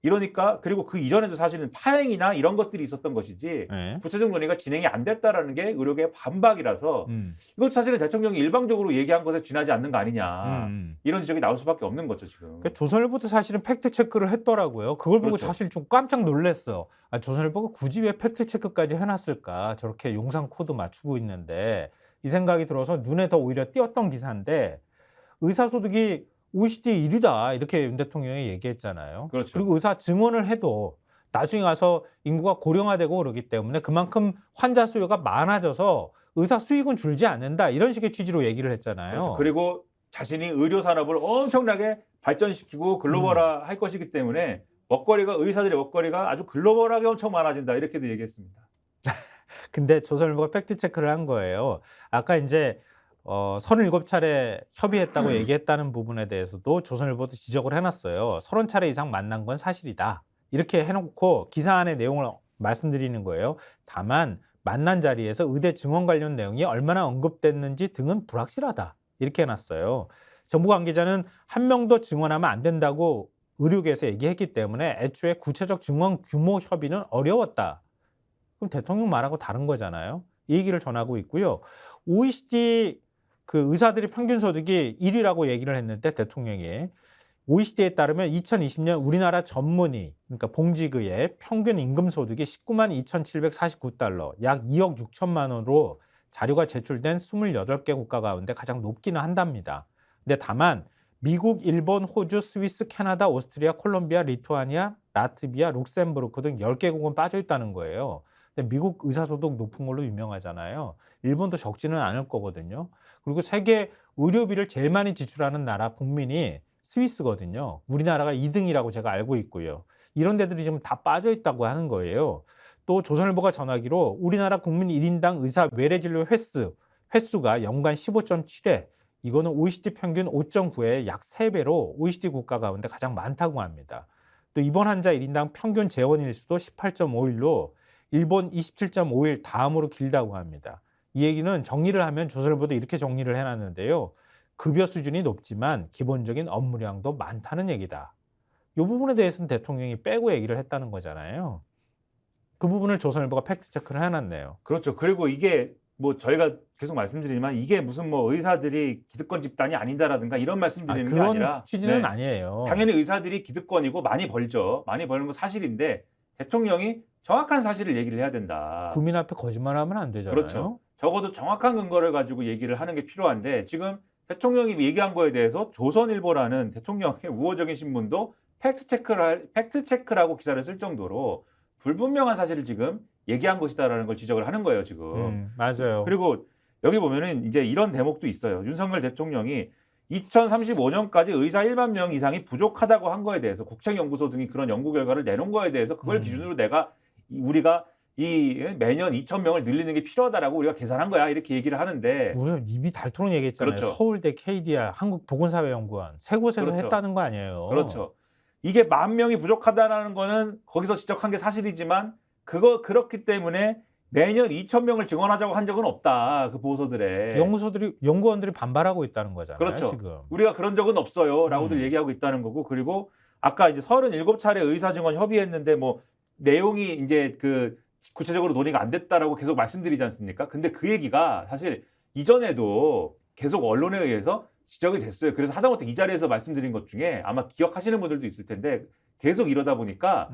이러니까 그리고 그 이전에도 사실은 파행이나 이런 것들이 있었던 것이지 구체적 논의가 진행이 안 됐다라는 게 의료계의 반박이라서 이것 사실은 대통령이 일방적으로 얘기한 것에 지나지 않는 거 아니냐 이런 지적이 나올 수밖에 없는 거죠 지금. 그러니까 조선일보도 사실은 팩트 체크를 했더라고요. 그걸 보고 사실 좀 깜짝 놀랐어. 조선일보가 굳이 왜 팩트 체크까지 해놨을까? 저렇게 용산 코드 맞추고 있는데 이 생각이 들어서 눈에 더 오히려 띄었던 기사인데 의사소득이 OECD 1위다 이렇게 윤 대통령이 얘기했잖아요. 그렇죠. 그리고 의사 증원을 해도 나중에 가서 인구가 고령화되고 그러기 때문에 그만큼 환자 수요가 많아져서 의사 수익은 줄지 않는다 이런 식의 취지로 얘기를 했잖아요. 그렇죠. 그리고 자신이 의료 산업을 엄청나게 발전시키고 글로벌화 할 것이기 때문에 의사들의 먹거리가 아주 글로벌하게 엄청 많아진다 이렇게도 얘기했습니다. 근데 조선일보가 팩트 체크를 한 거예요. 아까 이제 37차례 협의했다고 얘기했다는 부분에 대해서도 조선일보도 지적을 해놨어요. 30차례 이상 만난 건 사실이다. 이렇게 해놓고 기사 안의 내용을 말씀드리는 거예요. 다만 만난 자리에서 의대 증원 관련 내용이 얼마나 언급됐는지 등은 불확실하다. 이렇게 해놨어요. 정부 관계자는 한 명도 증원하면 안 된다고 의료계에서 얘기했기 때문에 애초에 구체적 증원 규모 협의는 어려웠다. 그럼 대통령 말하고 다른 거잖아요. 이 얘기를 전하고 있고요. OECD 그 의사들이 평균 소득이 1위라고 얘기를 했는데 대통령이 OECD에 따르면 2020년 우리나라 전문의 그러니까 봉직의의 평균 임금 소득이 19만 2,749달러 약 2억 6천만 원으로 자료가 제출된 28개 국가 가운데 가장 높기는 한답니다. 근데 다만 미국, 일본, 호주, 스위스, 캐나다, 오스트리아, 콜롬비아, 리투아니아, 라트비아, 룩셈부르크 등 10개국은 빠져 있다는 거예요. 근데 미국 의사소득 높은 걸로 유명하잖아요. 일본도 적지는 않을 거거든요. 그리고 세계 의료비를 제일 많이 지출하는 나라 국민이 스위스거든요. 우리나라가 2등이라고 제가 알고 있고요. 이런 데들이 지금 다 빠져 있다고 하는 거예요. 또 조선일보가 전하기로 우리나라 국민 1인당 의사 외래진료 횟수가 연간 15.7회, 이거는 OECD 평균 5.9의 약 3배로 OECD 국가 가운데 가장 많다고 합니다. 또 입원 환자 1인당 평균 재원 일수도 18.5일로 일본 27.5일 다음으로 길다고 합니다. 이 얘기는 정리를 하면 조선일보도 이렇게 정리를 해놨는데요. 급여 수준이 높지만 기본적인 업무량도 많다는 얘기다. 이 부분에 대해서는 대통령이 빼고 얘기를 했다는 거잖아요. 그 부분을 조선일보가 팩트체크를 해놨네요. 그렇죠. 그리고 이게 뭐 저희가 계속 말씀드리지만 이게 무슨 뭐 의사들이 기득권 집단이 아닌다라든가 이런 말씀드리는 게 아니라 그런 취지는 아니에요. 당연히 의사들이 기득권이고 많이 벌죠. 많이 버는 건 사실인데 대통령이 정확한 사실을 얘기를 해야 된다. 국민 앞에 거짓말하면 안 되잖아요. 그렇죠. 적어도 정확한 근거를 가지고 얘기를 하는 게 필요한데 지금 대통령이 얘기한 거에 대해서 조선일보라는 대통령의 우호적인 신문도 팩트체크라고 기사를 쓸 정도로 불분명한 사실을 지금 얘기한 것이다라는 걸 지적을 하는 거예요, 지금. 맞아요. 그리고 여기 보면은 이제 이런 대목도 있어요. 윤석열 대통령이 2035년까지 의사 1만 명 이상이 부족하다고 한 거에 대해서 국책연구소 등이 그런 연구 결과를 내놓은 거에 대해서 그걸 기준으로 우리가 매년 2,000명을 늘리는 게 필요하다라고 우리가 계산한 거야 이렇게 얘기를 하는데 우리가 입이 닳도록 얘기했잖아요. 그렇죠. 서울대, KDR, 한국보건사회연구원 세 곳에서 그렇죠. 했다는 거 아니에요. 그렇죠. 이게 10,000명이 부족하다라는 거는 거기서 지적한 게 사실이지만 그렇기 때문에 매년 2,000명을 증원하자고 한 적은 없다. 그 보고서들에. 연구원들이 반발하고 있다는 거잖아요. 그렇죠. 지금. 우리가 그런 적은 없어요라고들 얘기하고 있다는 거고 그리고 아까 이제 37차례 의사 증원 협의했는데 뭐 내용이 이제 그 구체적으로 논의가 안 됐다라고 계속 말씀드리지 않습니까? 근데 그 얘기가 사실 이전에도 계속 언론에 의해서 지적이 됐어요. 그래서 하다못해 이 자리에서 말씀드린 것 중에 아마 기억하시는 분들도 있을 텐데 계속 이러다 보니까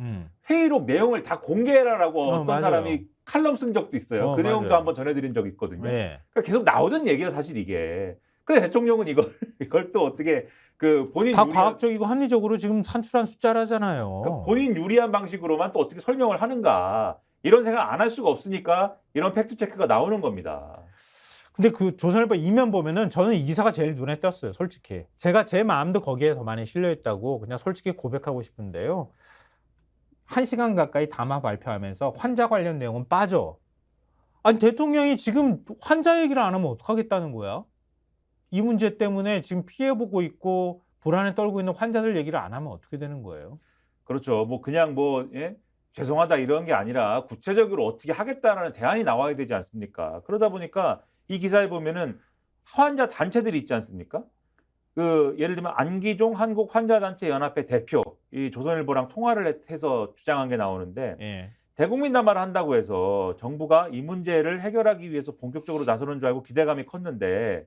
회의록 내용을 다 공개해라라고 어떤 맞아요. 사람이 칼럼 쓴 적도 있어요. 그 내용도 맞아요. 한번 전해드린 적이 있거든요. 네. 그러니까 계속 나오던 얘기가 사실 이게. 근데 대통령은 이걸 또 어떻게 그 본인 다 과학적이고 합리적으로 지금 산출한 숫자라잖아요. 그러니까 본인 유리한 방식으로만 또 어떻게 설명을 하는가 이런 생각 안 할 수가 없으니까 이런 팩트 체크가 나오는 겁니다. 근데 그 조선일보 이면 보면은 저는 이 기사가 제일 눈에 띄었어요, 솔직히. 제 마음도 거기에 더 많이 실려 있다고 그냥 솔직히 고백하고 싶은데요. 1시간 가까이 담화 발표하면서 환자 관련 내용은 빠져. 아니 대통령이 지금 환자 얘기를 안 하면 어떡하겠다는 거야? 이 문제 때문에 지금 피해보고 있고 불안에 떨고 있는 환자들 얘기를 안 하면 어떻게 되는 거예요? 그렇죠. 뭐 그냥 예? 죄송하다 이런 게 아니라 구체적으로 어떻게 하겠다라는 대안이 나와야 되지 않습니까? 그러다 보니까 이 기사에 보면은 환자 단체들이 있지 않습니까? 그 예를 들면 안기종 한국환자단체 연합회 대표 이 조선일보랑 통화를 해서 주장한 게 나오는데 예. 대국민 담화를 한다고 해서 정부가 이 문제를 해결하기 위해서 본격적으로 나서는 줄 알고 기대감이 컸는데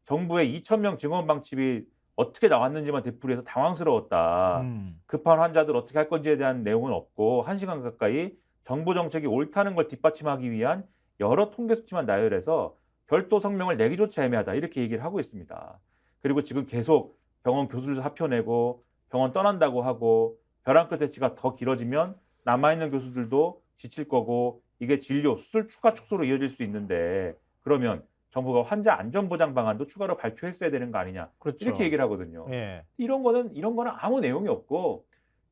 정부의 2,000명 증원 방침이 어떻게 나왔는지만 되풀이해서 당황스러웠다. 급한 환자들 어떻게 할 건지에 대한 내용은 없고 1시간 가까이 정부 정책이 옳다는 걸 뒷받침하기 위한 여러 통계 수치만 나열해서 별도 성명을 내기조차 애매하다. 이렇게 얘기를 하고 있습니다. 그리고 지금 계속 병원 교수들 사표 내고 병원 떠난다고 하고 벼랑 끝 대치가 더 길어지면 남아있는 교수들도 지칠 거고 이게 진료, 수술 추가 축소로 이어질 수 있는데 그러면 정부가 환자 안전보장 방안도 추가로 발표했어야 되는 거 아니냐. 그렇죠. 이렇게 얘기를 하거든요. 예. 이런 거는 아무 내용이 없고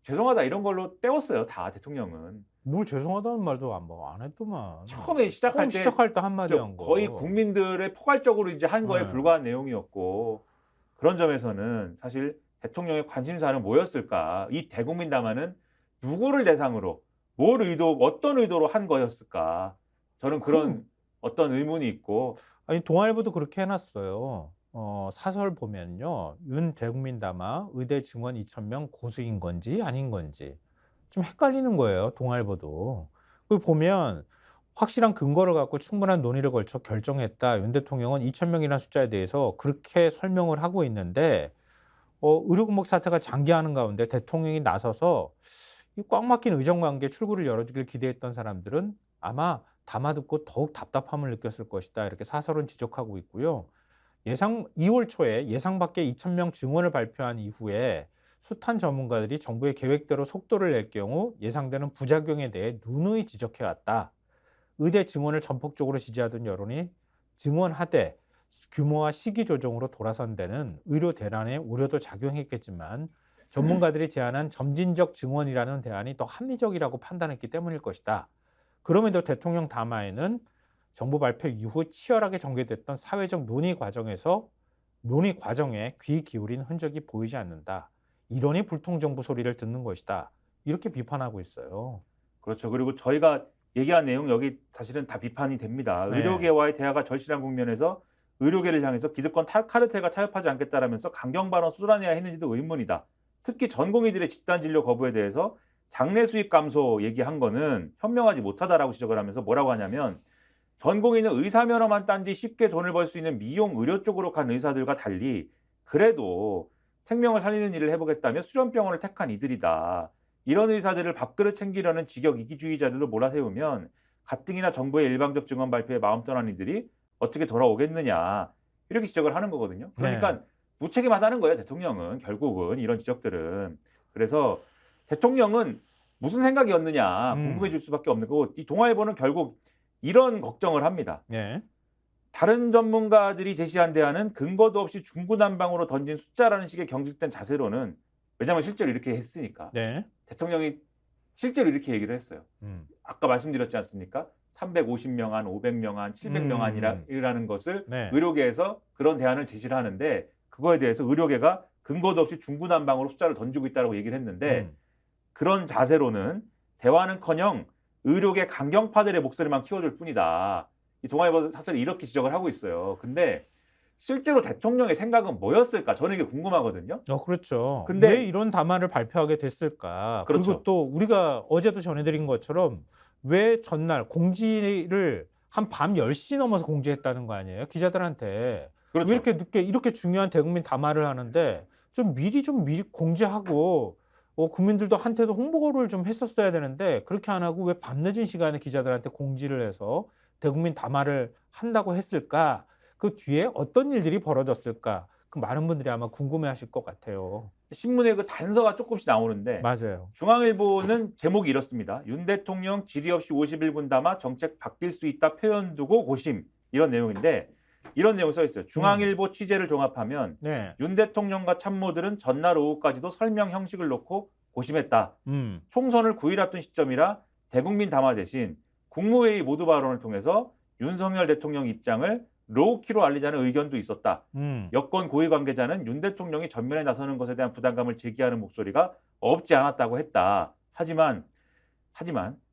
죄송하다 이런 걸로 때웠어요. 다 대통령은. 뭘 죄송하다는 말도 안 했더만. 처음에 시작할 때 한마디 한 거. 거의 국민들의 포괄적으로 이제 한 거에 네. 불과한 내용이었고 그런 점에서는 사실 대통령의 관심사는 뭐였을까? 이 대국민 담화는 누구를 대상으로 어떤 의도로 한 거였을까? 저는 그런 어떤 의문이 있고 아니 동아일보도 그렇게 해놨어요. 사설 보면요. 윤 대국민 담화 의대 증원 2,000명 고수인 건지 아닌 건지 좀 헷갈리는 거예요. 동아일보도. 그 보면 확실한 근거를 갖고 충분한 논의를 걸쳐 결정했다. 윤 대통령은 2,000명이라는 숫자에 대해서 그렇게 설명을 하고 있는데 의료공복 사태가 장기화하는 가운데 대통령이 나서서 이 꽉 막힌 의정관계 출구를 열어주길 기대했던 사람들은 아마 담화 듣고 더욱 답답함을 느꼈을 것이다. 이렇게 사설은 지적하고 있고요. 2월 초에 예상 밖의 2,000명 증원을 발표한 이후에 숱한 전문가들이 정부의 계획대로 속도를 낼 경우 예상되는 부작용에 대해 누누이 지적해왔다. 의대 증원을 전폭적으로 지지하던 여론이 증원하되 규모와 시기 조정으로 돌아선 데는 의료 대란의 우려도 작용했겠지만 전문가들이 제안한 점진적 증원이라는 대안이 더 합리적이라고 판단했기 때문일 것이다. 그럼에도 대통령 담화에는 정부 발표 이후 치열하게 전개됐던 사회적 논의 과정에 귀 기울인 흔적이 보이지 않는다. 이러니 불통정부 소리를 듣는 것이다. 이렇게 비판하고 있어요. 그렇죠. 그리고 저희가 얘기한 내용 여기 사실은 다 비판이 됩니다. 네. 의료계와의 대화가 절실한 국면에서 의료계를 향해서 기득권 카르텔과 타협하지 않겠다라면서 강경 발언 쏟아내야 했는지도 의문이다. 특히 전공의들의 집단 진료 거부에 대해서 장래 수익 감소 얘기한 거는 현명하지 못하다라고 지적을 하면서 뭐라고 하냐면 전공의는 의사 면허만 딴 뒤 쉽게 돈을 벌 수 있는 미용 의료 쪽으로 간 의사들과 달리 그래도 생명을 살리는 일을 해보겠다며 수련병원을 택한 이들이다. 이런 의사들을 밥그릇 챙기려는 직역 이기주의자들로 몰아세우면 가뜩이나 정부의 일방적 증언 발표에 마음 떠난 이들이 어떻게 돌아오겠느냐 이렇게 지적을 하는 거거든요. 그러니까 무책임하다는 거예요. 대통령은 결국은 이런 지적들은. 그래서 대통령은 무슨 생각이었느냐 궁금해질 수밖에 없는 거고 이 동아일보는 결국 이런 걱정을 합니다. 네. 다른 전문가들이 제시한 대안은 근거도 없이 중구난방으로 던진 숫자라는 식의 경직된 자세로는 왜냐하면 실제로 이렇게 했으니까 네. 대통령이 실제로 이렇게 얘기를 했어요. 아까 말씀드렸지 않습니까? 350명 안, 500명 안, 700명 안이라는 것을 네. 의료계에서 그런 대안을 제시를 하는데 그거에 대해서 의료계가 근거도 없이 중구난방으로 숫자를 던지고 있다고 얘기를 했는데 그런 자세로는 대화는커녕 의료계 강경파들의 목소리만 키워줄 뿐이다. 이 동아일보 사설이 이렇게 지적을 하고 있어요. 근데 실제로 대통령의 생각은 뭐였을까? 저는 이게 궁금하거든요. 그렇죠. 근데 왜 이런 담화를 발표하게 됐을까? 그렇죠. 그리고 또 우리가 어제도 전해드린 것처럼 왜 전날 공지를 한 밤 10시 넘어서 공지했다는 거 아니에요? 기자들한테. 그렇죠. 왜 이렇게 늦게 이렇게 중요한 대국민 담화를 하는데 좀 미리 공지하고 국민들도 한테도 홍보를 좀 했었어야 되는데 그렇게 안 하고 왜 밤늦은 시간에 기자들한테 공지를 해서 대국민 담화를 한다고 했을까? 그 뒤에 어떤 일들이 벌어졌을까? 그 많은 분들이 아마 궁금해하실 것 같아요. 신문에 그 단서가 조금씩 나오는데 맞아요. 중앙일보는 제목이 이렇습니다. 윤 대통령 질의 없이 51분 담아 정책 바뀔 수 있다 표현 두고 고심 이런 내용인데 이런 내용이 써 있어요. 중앙일보 취재를 종합하면 네. 윤 대통령과 참모들은 전날 오후까지도 설명 형식을 놓고 고심했다. 총선을 9일 앞둔 시점이라 대국민 담화 대신 국무회의 모두 발언을 통해서 윤석열 대통령 입장을 로우키로 알리자는 의견도 있었다. 여권 고위 관계자는 윤 대통령이 전면에 나서는 것에 대한 부담감을 제기하는 목소리가 없지 않았다고 했다. 하지만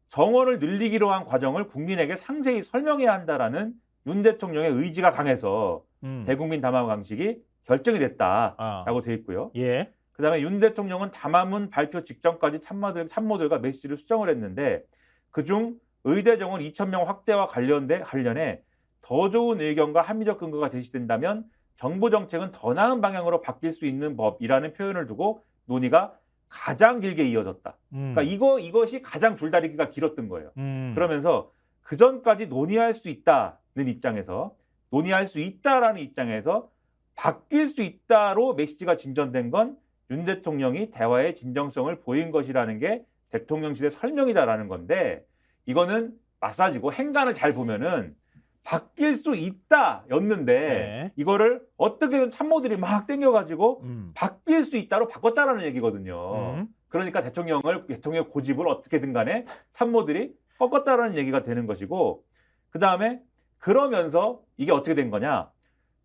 정원을 늘리기로 한 과정을 국민에게 상세히 설명해야 한다라는 윤 대통령의 의지가 강해서 대국민 담화 방식이 결정이 됐다라고 돼 있고요. 예. 그다음에 윤 대통령은 담화문 발표 직전까지 참모들과 메시지를 수정을 했는데 그중 의대 정원 2,000명 확대와 관련해 더 좋은 의견과 합리적 근거가 제시된다면 정부 정책은 더 나은 방향으로 바뀔 수 있는 법이라는 표현을 두고 논의가 가장 길게 이어졌다. 그러니까 이것이 가장 줄다리기가 길었던 거예요. 그러면서 그 전까지 논의할 수 있다는 입장에서 논의할 수 있다라는 입장에서 바뀔 수 있다로 메시지가 진전된 건 윤 대통령이 대화의 진정성을 보인 것이라는 게 대통령실의 설명이다라는 건데 이거는 마사지고 행간을 잘 보면은 바뀔 수 있다였는데 네. 이거를 어떻게든 참모들이 막 땡겨가지고 바뀔 수 있다로 바꿨다라는 얘기거든요. 그러니까 대통령의 고집을 어떻게든 간에 참모들이 꺾었다라는 얘기가 되는 것이고 그 다음에 그러면서 이게 어떻게 된 거냐.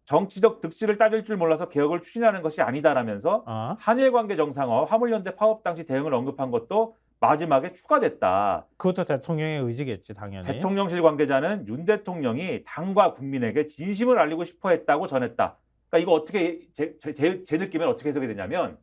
정치적 득실을 따질 줄 몰라서 개혁을 추진하는 것이 아니다라면서 한일 관계 정상화, 화물연대 파업 당시 대응을 언급한 것도 마지막에 추가됐다. 그것도 대통령의 의지겠지, 당연히. 대통령실 관계자는 윤 대통령이 당과 국민에게 진심을 알리고 싶어 했다고 전했다. 그러니까 이거 어떻게 제 느낌엔 어떻게 해석이 되냐면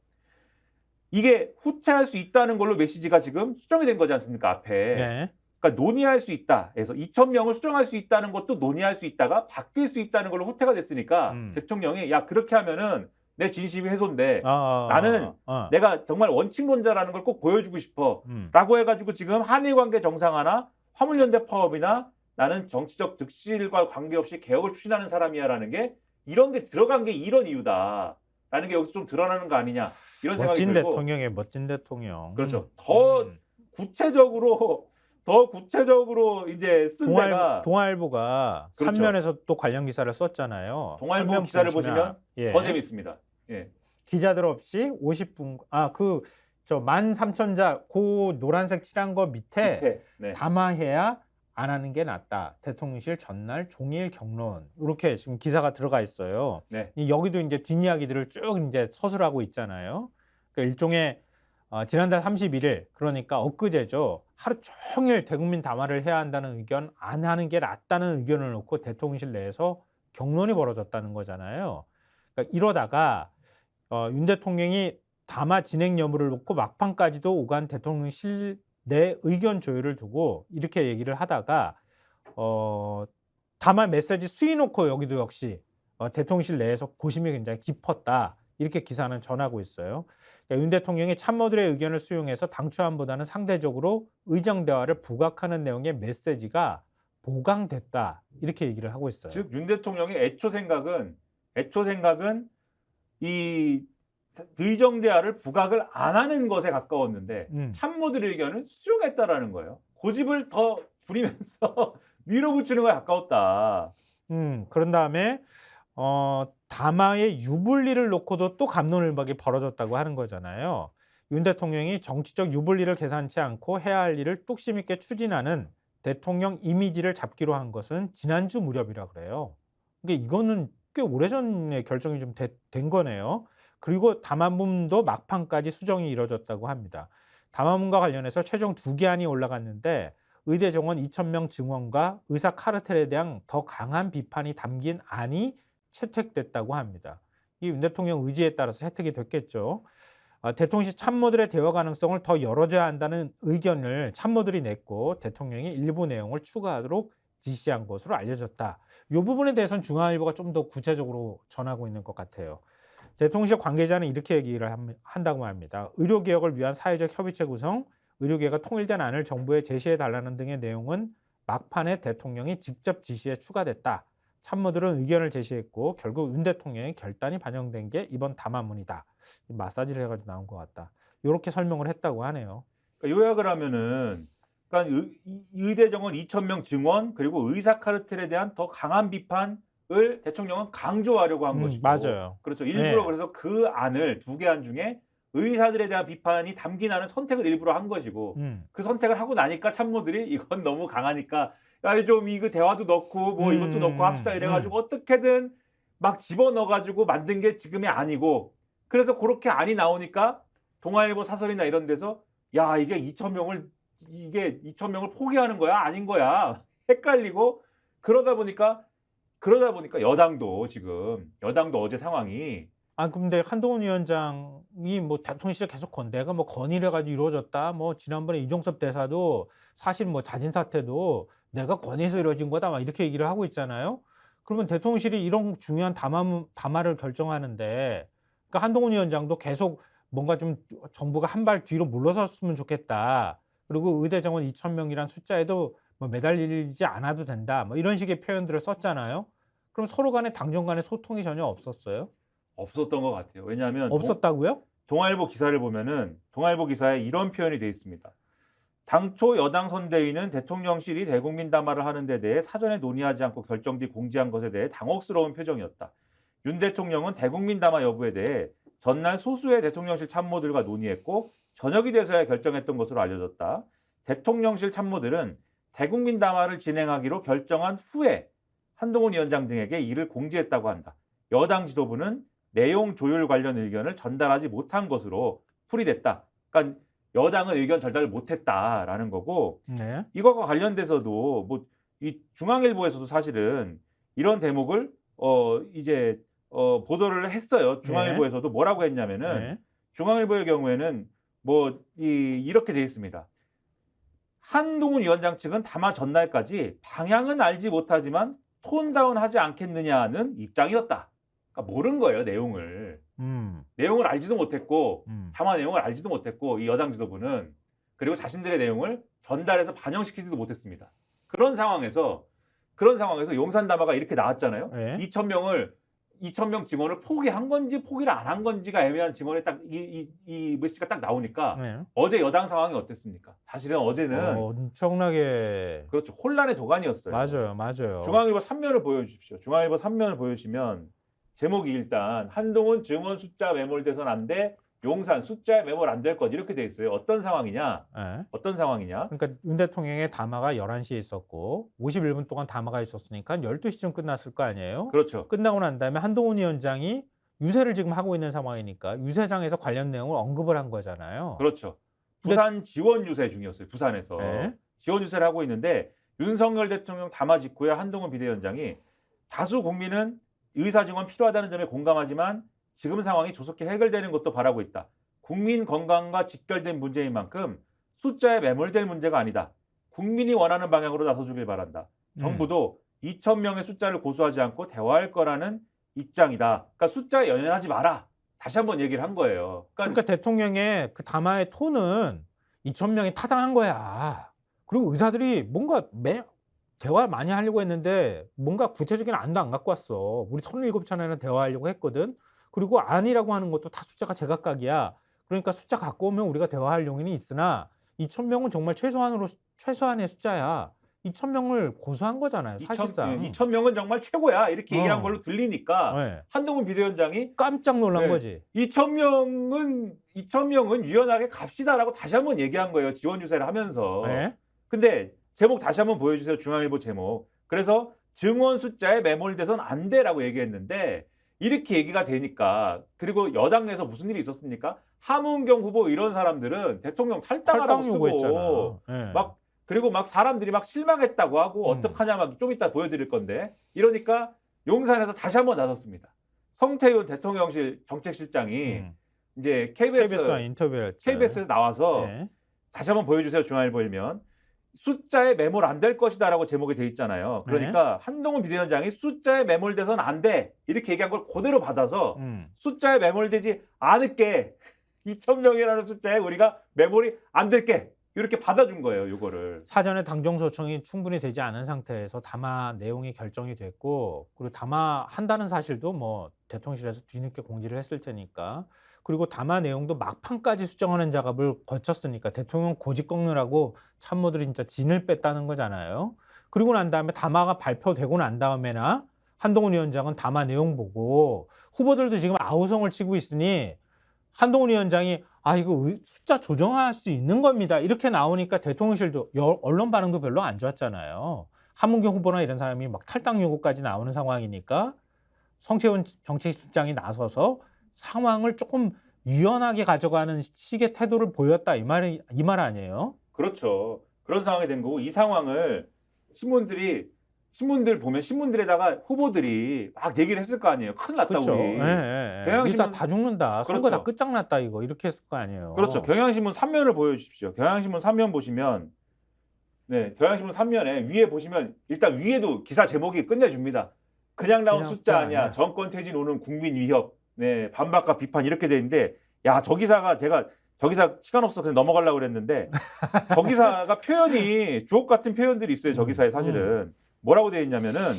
이게 후퇴할 수 있다는 걸로 메시지가 지금 수정이 된 거지 않습니까? 앞에. 네. 그러니까 논의할 수 있다. 해서 2,000명을 수정할 수 있다는 것도 논의할 수 있다가 바뀔 수 있다는 걸로 후퇴가 됐으니까 대통령이 야 그렇게 하면은 내 진심이 훼손돼. 나는 내가 정말 원칙론자라는 걸 꼭 보여주고 싶어. 라고 해가지고 지금 한일관계 정상화나 화물연대 파업이나 나는 정치적 득실과 관계없이 개혁을 추진하는 사람이야라는 게 이런 게 들어간 게 이런 이유다. 라는 게 여기서 좀 드러나는 거 아니냐. 이런 생각이 들고. 멋진 대통령의 멋진 대통령. 그렇죠. 더 구체적으로 이제 쓴 데가 동아일보가 그렇죠. 3면에서 또 관련 기사를 썼잖아요. 동아일보 기사를 보시면 더 재밌습니다. 예. 기자들 없이 50분 13,000자 그 노란색 칠한 거 밑에 네. 담화해야 안 하는 게 낫다. 대통령실 전날 종일 경론. 이렇게 지금 기사가 들어가 있어요. 네. 여기도 이제 뒷이야기들을 쭉 이제 서술하고 있잖아요. 그러니까 일종의 지난달 31일 그러니까 엊그제죠. 하루 종일 대국민 담화를 해야 한다는 의견, 안 하는 게 낫다는 의견을 놓고 대통령실 내에서 경론이 벌어졌다는 거잖아요. 그러니까 이러다가 윤 대통령이 담화 진행 여부를 놓고 막판까지도 오간 대통령실 내 의견 조율을 두고 이렇게 얘기를 하다가 담화 메시지 수위 놓고 여기도 역시 대통령실 내에서 고심이 굉장히 깊었다. 이렇게 기사는 전하고 있어요. 그러니까 윤 대통령이 참모들의 의견을 수용해서 당초안보다는 상대적으로 의정 대화를 부각하는 내용의 메시지가 보강됐다. 이렇게 얘기를 하고 있어요. 즉 윤 대통령의 애초 생각은 이 의정 대화를 부각을 안 하는 것에 가까웠는데 참모들의 의견을 수용했다라는 거예요. 고집을 더 부리면서 밀어붙이는 거에 가까웠다. 그런 다음에 담화의 유불리를 놓고도 또 갑론을박이 벌어졌다고 하는 거잖아요. 윤 대통령이 정치적 유불리를 계산치 않고 해야 할 일을 뚝심 있게 추진하는 대통령 이미지를 잡기로 한 것은 지난주 무렵이라 그래요. 그러니까 이거는 꽤 오래전에 결정이 좀 된 거네요. 그리고 담화문도 막판까지 수정이 이뤄졌다고 합니다. 담화문과 관련해서 최종 2개안이 올라갔는데 의대 정원 2,000명 증원과 의사 카르텔에 대한 더 강한 비판이 담긴 안이 채택됐다고 합니다. 이 윤 대통령 의지에 따라서 채택이 됐겠죠. 대통령실 참모들의 대화 가능성을 더 열어줘야 한다는 의견을 참모들이 냈고 대통령이 일부 내용을 추가하도록 지시한 것으로 알려졌다. 이 부분에 대해서는 중앙일보가 좀 더 구체적으로 전하고 있는 것 같아요. 대통령실 관계자는 이렇게 얘기를 한다고 합니다. 의료개혁을 위한 사회적 협의체 구성, 의료계가 통일된 안을 정부에 제시해달라는 등의 내용은 막판에 대통령이 직접 지시에 추가됐다. 참모들은 의견을 제시했고 결국 윤 대통령의 결단이 반영된 게 이번 담화문이다. 마사지를 해가지고 나온 것 같다. 이렇게 설명을 했다고 하네요. 그러니까 요약을 하면은, 그러니까 의대 정원 2,000명 증원 그리고 의사 카르텔에 대한 더 강한 비판을 대통령은 강조하려고 한 것이고, 맞아요. 그렇죠. 일부러 네. 그래서 그 안을 2개 안 중에 의사들에 대한 비판이 담긴 안을 선택을 일부러 한 것이고, 그 선택을 하고 나니까 참모들이 이건 너무 강하니까 야, 좀 이거 대화도 넣고 뭐 이것도 넣고 합시다 이래가지고 어떻게든 막 집어넣어가지고 만든 게 지금이 아니고, 그래서 그렇게 안이 나오니까 동아일보 사설이나 이런 데서 야, 이게 2,000명을 포기하는 거야 아닌 거야 헷갈리고, 그러다 보니까 여당도 어제 상황이, 근데 한동훈 위원장이 뭐 대통령실에 계속 내가 뭐 건의를 해가지고 이루어졌다. 뭐 지난번에 이종섭 대사도 사실 뭐 자진 사퇴도 내가 건의해서 이루어진 거다. 막 이렇게 얘기를 하고 있잖아요. 그러면 대통령실이 이런 중요한 담화를 결정하는데, 그러니까 한동훈 위원장도 계속 뭔가 좀 정부가 한 발 뒤로 물러섰으면 좋겠다. 그리고 의대 정원 2,000명이란 숫자에도 뭐 매달리지 않아도 된다. 뭐 이런 식의 표현들을 썼잖아요. 그럼 서로 간에 당정 간에 소통이 전혀 없었어요? 없었던 것 같아요. 왜냐하면 없었다고요? 동아일보 기사를 보면은 동아일보 기사에 이런 표현이 돼 있습니다. 당초 여당 선대위는 대통령실이 대국민 담화를 하는 데 대해 사전에 논의하지 않고 결정 뒤 공지한 것에 대해 당혹스러운 표정이었다. 윤 대통령은 대국민 담화 여부에 대해 전날 소수의 대통령실 참모들과 논의했고 저녁이 돼서야 결정했던 것으로 알려졌다. 대통령실 참모들은 대국민 담화를 진행하기로 결정한 후에 한동훈 위원장 등에게 이를 공지했다고 한다. 여당 지도부는 내용 조율 관련 의견을 전달하지 못한 것으로 풀이됐다. 그러니까 여당은 의견 전달을 못했다라는 거고, 네. 이것과 관련돼서도 뭐 이 중앙일보에서도 사실은 이런 대목을 보도를 했어요. 중앙일보에서도 뭐라고 했냐면은, 중앙일보의 경우에는 뭐 이렇게 돼 있습니다. 한동훈 위원장 측은 담화 전날까지 방향은 알지 못하지만 톤다운하지 않겠느냐는 입장이었다. 그러니까 모른 거예요, 내용을. 내용을 알지도 못했고, 담화 내용을 알지도 못했고, 이 여당 지도부는, 그리고 자신들의 내용을 전달해서 반영시키지도 못했습니다. 그런 상황에서 용산 담화가 이렇게 나왔잖아요. 2,000명 증언을 포기한 건지 포기를 안 한 건지가 애매한 증언에 딱 이 메시지가 딱 나오니까 어제 여당 상황이 어땠습니까? 사실은 어제는 엄청나게, 그렇죠, 혼란의 도가니였어요. 맞아요. 중앙일보 3면을 보여주십시오. 중앙일보 3면을 보여주시면 제목이 일단 한동훈 증언 숫자 매몰돼선 안 돼. 용산 숫자에 매몰 안 될 것, 이렇게 돼 있어요. 어떤 상황이냐? 그러니까 윤 대통령의 담화가 11시에 있었고 51분 동안 담화가 있었으니까 12시쯤 끝났을 거 아니에요? 그렇죠. 끝나고 난 다음에 한동훈 위원장이 유세를 지금 하고 있는 상황이니까 유세장에서 관련 내용을 언급을 한 거잖아요. 그렇죠. 부산 지원 유세 중이었어요. 부산에서 지원 유세를 하고 있는데 윤석열 대통령 담화 직후에 한동훈 비대위원장이 다수 국민은 의사 증언 필요하다는 점에 공감하지만 지금 상황이 조속히 해결되는 것도 바라고 있다. 국민 건강과 직결된 문제인 만큼 숫자에 매몰될 문제가 아니다. 국민이 원하는 방향으로 나서주길 바란다. 정부도 2,000명의 숫자를 고수하지 않고 대화할 거라는 입장이다. 그러니까 숫자에 연연하지 마라. 다시 한번 얘기를 한 거예요. 그러니까 대통령의 그 담화의 톤은 2,000명이 타당한 거야. 그리고 의사들이 뭔가 대화 많이 하려고 했는데 뭔가 구체적인 안도 안 갖고 왔어. 우리 37차례나 대화하려고 했거든. 그리고 안이라고 하는 것도 다 숫자가 제각각이야. 그러니까 숫자 갖고 오면 우리가 대화할 용인이 있으나 2,000명은 정말 최소한의 숫자야. 2,000명을 고소한 거잖아요, 사실상. 2,000명은 정말 최고야 이렇게 얘기한 어. 걸로 들리니까 네. 한동훈 비대위원장이 깜짝 놀란 거지. 2,000명은 유연하게 갑시다라고 다시 한번 얘기한 거예요. 지원 유세를 하면서. 네. 근데 제목 다시 한번 보여주세요. 중앙일보 제목. 그래서 증원 숫자에 매몰돼선 안 돼라고 얘기했는데 이렇게 얘기가 되니까 그리고 여당 내에서 무슨 일이 있었습니까? 함은경 후보 이런 사람들은 대통령 탈당하라고 쓰고 네. 그리고 막 사람들이 막 실망했다고 하고 어떡하냐 막 좀 이따 보여드릴 건데 이러니까 용산에서 다시 한번 나섰습니다. 성태윤 대통령실 정책실장이 이제 KBS와 인터뷰했죠. KBS에서 나와서 다시 한번 보여주세요. 중앙일보일면 숫자에 매몰 안 될 것이다라고 제목이 돼 있잖아요. 그러니까 한동훈 비대위원장이 숫자에 매몰돼서는 안 돼 이렇게 얘기한 걸 그대로 받아서 숫자에 매몰되지 않을게 2,000명이라는 숫자에 우리가 매몰이 안 될게 이렇게 받아준 거예요. 이거를 사전에 당정 소청이 충분히 되지 않은 상태에서 담화 내용이 결정이 됐고 그리고 담화한다는 사실도 뭐 대통령실에서 뒤늦게 공지를 했을 테니까 그리고 담화 내용도 막판까지 수정하는 작업을 거쳤으니까 대통령 고집 꺾느라고 참모들이 진짜 진을 뺐다는 거잖아요. 그리고 난 다음에 담화가 발표되고 난 다음에나 한동훈 위원장은 담화 내용 보고 후보들도 지금 아우성을 치고 있으니 한동훈 위원장이 이거 숫자 조정할 수 있는 겁니다. 이렇게 나오니까 대통령실도 언론 반응도 별로 안 좋았잖아요. 함은경 후보나 이런 사람이 막 탈당 요구까지 나오는 상황이니까 성태훈 정책실장이 나서서 상황을 조금 유연하게 가져가는 식의 태도를 보였다 이 말 아니에요? 그렇죠. 그런 상황이 된 거고 이 상황을 신문들 보면 신문들에다가 후보들이 막 얘기를 했을 거 아니에요. 큰일 났다 그렇죠. 우리. 경향신문 다 죽는다. 선거 다 그렇죠. 끝장났다 이거 이렇게 했을 거 아니에요. 그렇죠. 경향신문 3면을 보여주십시오. 경향신문 3면 보시면 경향신문 3면에 위에 보시면 일단 위에도 기사 제목이 끝내줍니다. 그냥 나온 숫자 아니야. 정권 퇴진 오는 국민 위협. 반박과 비판 이렇게 돼 있는데 야, 저 기사가 제가 저 기사 시간 없어서 그냥 넘어가려고 그랬는데 저 기사가 표현이 주옥 같은 표현들이 있어요. 저 기사에 사실은. 뭐라고 되어 있냐면은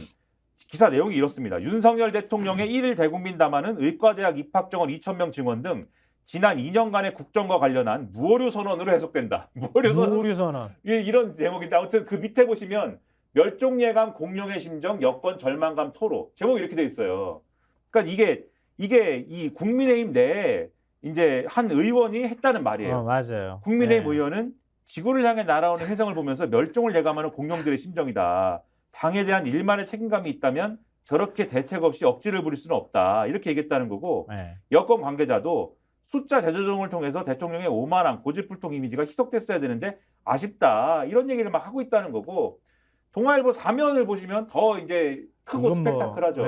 기사 내용이 이렇습니다. 윤석열 대통령의 1일 대국민 담화는 의과대학 입학 정원 2,000명 증원 등 지난 2년간의 국정과 관련한 무오류 선언으로 해석된다. 무오류 선언. 이런 제목인데 아무튼 그 밑에 보시면 멸종예감 공룡의 심정 여권 절망감 토로 제목이 이렇게 돼 있어요. 그러니까 이게 이 국민의힘 내에 이제 한 의원이 했다는 말이에요. 맞아요. 국민의힘 의원은 지구를 향해 날아오는 혜성을 보면서 멸종을 예감하는 공룡들의 심정이다. 당에 대한 일말의 책임감이 있다면 저렇게 대책 없이 억지를 부릴 수는 없다. 이렇게 얘기했다는 거고 여권 관계자도 숫자 재조정을 통해서 대통령의 오만함, 고집불통 이미지가 희석됐어야 되는데 아쉽다. 이런 얘기를 막 하고 있다는 거고 동아일보 4면을 보시면 더 이제 크고 스펙타클하죠.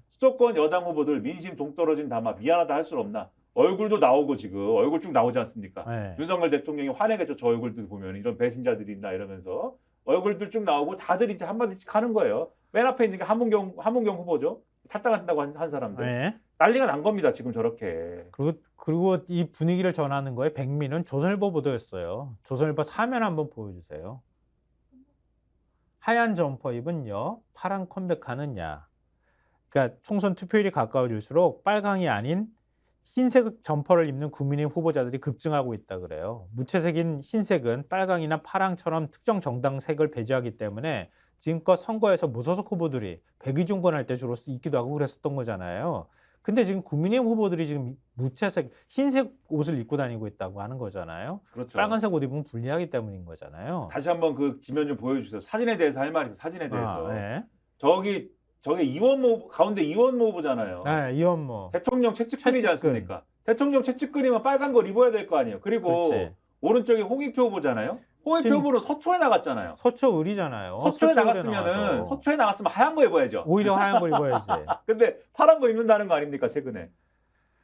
수도권 여당 후보들 민심 동떨어진 담화 미안하다 할 수는 없나. 얼굴도 나오고 지금 얼굴 쭉 나오지 않습니까? 윤석열 대통령이 화내겠죠. 저 얼굴들 보면 이런 배신자들이 있나 이러면서 얼굴들 쭉 나오고 다들 이제 한마디씩 하는 거예요. 맨 앞에 있는 게 함은경 후보죠. 탈당한다고 한 사람들. 난리가 난 겁니다. 지금 저렇게. 그리고 이 분위기를 전하는 거에 백미는 조선일보 보도였어요. 조선일보 4면 한번 보여주세요. 하얀 점퍼 입은 여, 파란 컴백하느냐. 그러니까 총선 투표일이 가까워질수록 빨강이 아닌 흰색 점퍼를 입는 국민의힘 후보자들이 급증하고 있다 그래요. 무채색인 흰색은 빨강이나 파랑처럼 특정 정당 색을 배제하기 때문에 지금껏 선거에서 무소속 후보들이 백의종군할 때 주로 입기도 하고 그랬었던 거잖아요. 근데 지금 국민의힘 후보들이 지금 무채색, 흰색 옷을 입고 다니고 있다고 하는 거잖아요. 그렇죠. 빨간색 옷 입으면 불리하기 때문인 거잖아요. 다시 한번 그 지면 좀 보여주세요. 사진에 대해서 할 말이 있어요. 사진에 대해서. 저게 이원모 가운데 이원모 후보잖아요. 이원모. 대통령 채찍근이지 않습니까? 대통령 채찍근이면 빨간 걸 입어야 될 거 아니에요. 그리고 오른쪽에 홍익표 후보잖아요. 홍익표 후보는 서초에 나갔잖아요. 서초 을이잖아요. 서초에 나갔으면 하얀 거 입어야죠. 오히려 하얀 거 입어야지. 근데 파란 거 입는다는 거 아닙니까 최근에?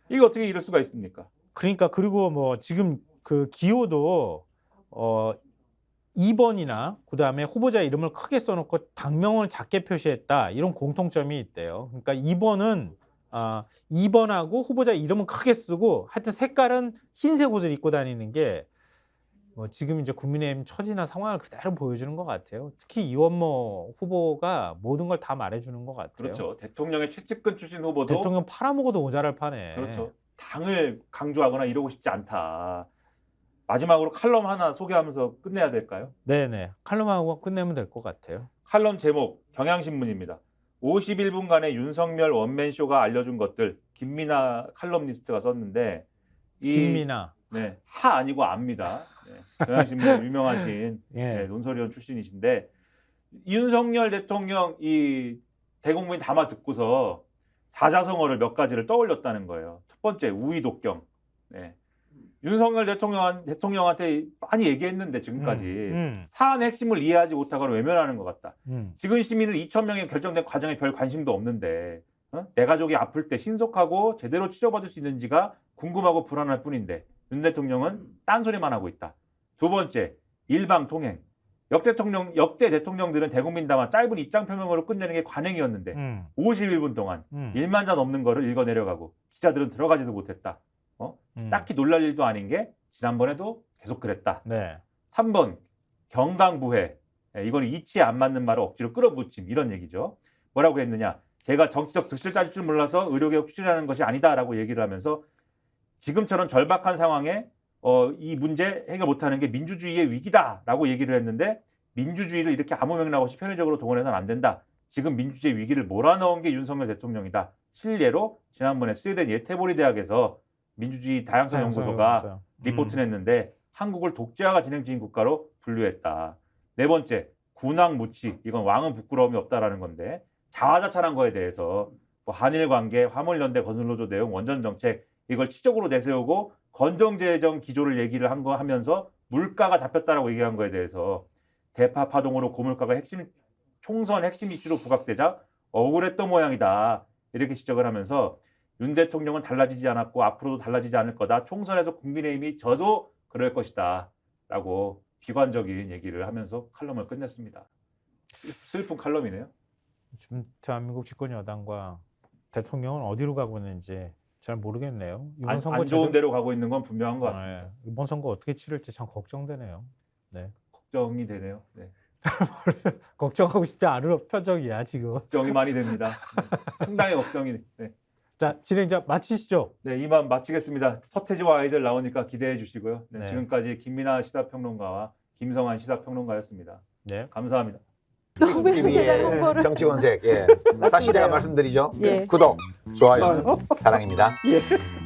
이게 어떻게 이럴 수가 있습니까? 그러니까 그리고 뭐 지금 그 기호도 2번이나 그다음에 후보자 이름을 크게 써놓고 당명을 작게 표시했다 이런 공통점이 있대요. 그러니까 2번하고 후보자 이름은 크게 쓰고 하여튼 색깔은 흰색 옷을 입고 다니는 게 뭐 지금 이제 국민의힘 처지나 상황을 그대로 보여주는 것 같아요. 특히 이원모 후보가 모든 걸 다 말해주는 것 같아요. 그렇죠. 대통령의 최측근 출신 후보도 대통령 팔아먹어도 모자랄 판에. 그렇죠. 당을 강조하거나 이러고 싶지 않다. 마지막으로 칼럼 하나 소개하면서 끝내야 될까요? 네네. 칼럼하고 끝내면 될 것 같아요. 칼럼 제목 경향신문입니다. 51분간의 윤석열 원맨쇼가 알려준 것들 김민아 칼럼니스트가 썼는데 김민아. 네, 하 아니고 압니다. 네, 경향신문 유명하신 예. 네, 논설위원 출신이신데 윤석열 대통령 이 대국민 담아 듣고서 사자성어를 몇 가지를 떠올렸다는 거예요. 첫 번째 우의독경. 네. 윤석열 대통령한테 많이 얘기했는데 지금까지 사안의 핵심을 이해하지 못하거나 외면하는 것 같다. 지금 시민을 2,000명에 결정된 과정에 별 관심도 없는데 내 가족이 아플 때 신속하고 제대로 치료받을 수 있는지가 궁금하고 불안할 뿐인데 윤 대통령은 딴소리만 하고 있다. 두 번째, 일방통행. 역대 대통령들은 대국민 담아 짧은 입장 표명으로 끝내는 게 관행이었는데 51분 동안 1만 자 넘는 거를 읽어내려가고 기자들은 들어가지도 못했다. 딱히 놀랄 일도 아닌 게 지난번에도 계속 그랬다. 네. 3번 경강부회. 이건 이치에 안 맞는 말을 억지로 끌어붙임 이런 얘기죠. 뭐라고 했느냐. 제가 정치적 득실 따질 줄 몰라서 의료개혁 추진하는 것이 아니다라고 얘기를 하면서 지금처럼 절박한 상황에 이 문제 해결 못하는 게 민주주의의 위기다라고 얘기를 했는데 민주주의를 이렇게 아무 맥락 없이 편의적으로 동원해서는 안 된다. 지금 민주주의 위기를 몰아넣은 게 윤석열 대통령이다. 실례로 지난번에 스웨덴 예테보리 대학에서 민주주의 다양성 연구소가 리포트 냈는데 한국을 독재화가 진행 중인 국가로 분류했다. 네 번째, 군왕무치. 이건 왕은 부끄러움이 없다라는 건데 자화자찬한 거에 대해서 뭐 한일 관계, 화물연대 건설노조 내용, 원전 정책 이걸 치적으로 내세우고 건정재정 기조를 얘기를 한 거 하면서 물가가 잡혔다라고 얘기한 거에 대해서 대파 파동으로 고물가가 총선 핵심 이슈로 부각되자 억울했던 모양이다. 이렇게 지적을 하면서 윤 대통령은 달라지지 않았고 앞으로도 달라지지 않을 거다. 총선에서 국민의힘이 져도 그럴 것이다. 라고 비관적인 얘기를 하면서 칼럼을 끝냈습니다. 슬픈 칼럼이네요. 지금 대한민국 집권 여당과 대통령은 어디로 가고 있는지 잘 모르겠네요. 이번 선거 안 좋은 데로 가고 있는 건 분명한 것 같습니다. 네. 이번 선거 어떻게 치를지 참 걱정되네요. 네. 걱정이 되네요. 네. 걱정하고 싶지 않은 표정이야 지금. 걱정이 많이 됩니다. 네. 상당히 걱정이. 네. 자, 진행자 마치시죠. 네, 이만 마치겠습니다. 서태지와 아이들 나오니까 기대해 주시고요. 네, 네. 지금까지 김민아 시사평론가와 김성환 시사평론가였습니다. 네, 감사합니다. TV의 정치권색. 예. 다시 제가 말씀드리죠. 예. 구독, 좋아요, 사랑입니다. 예.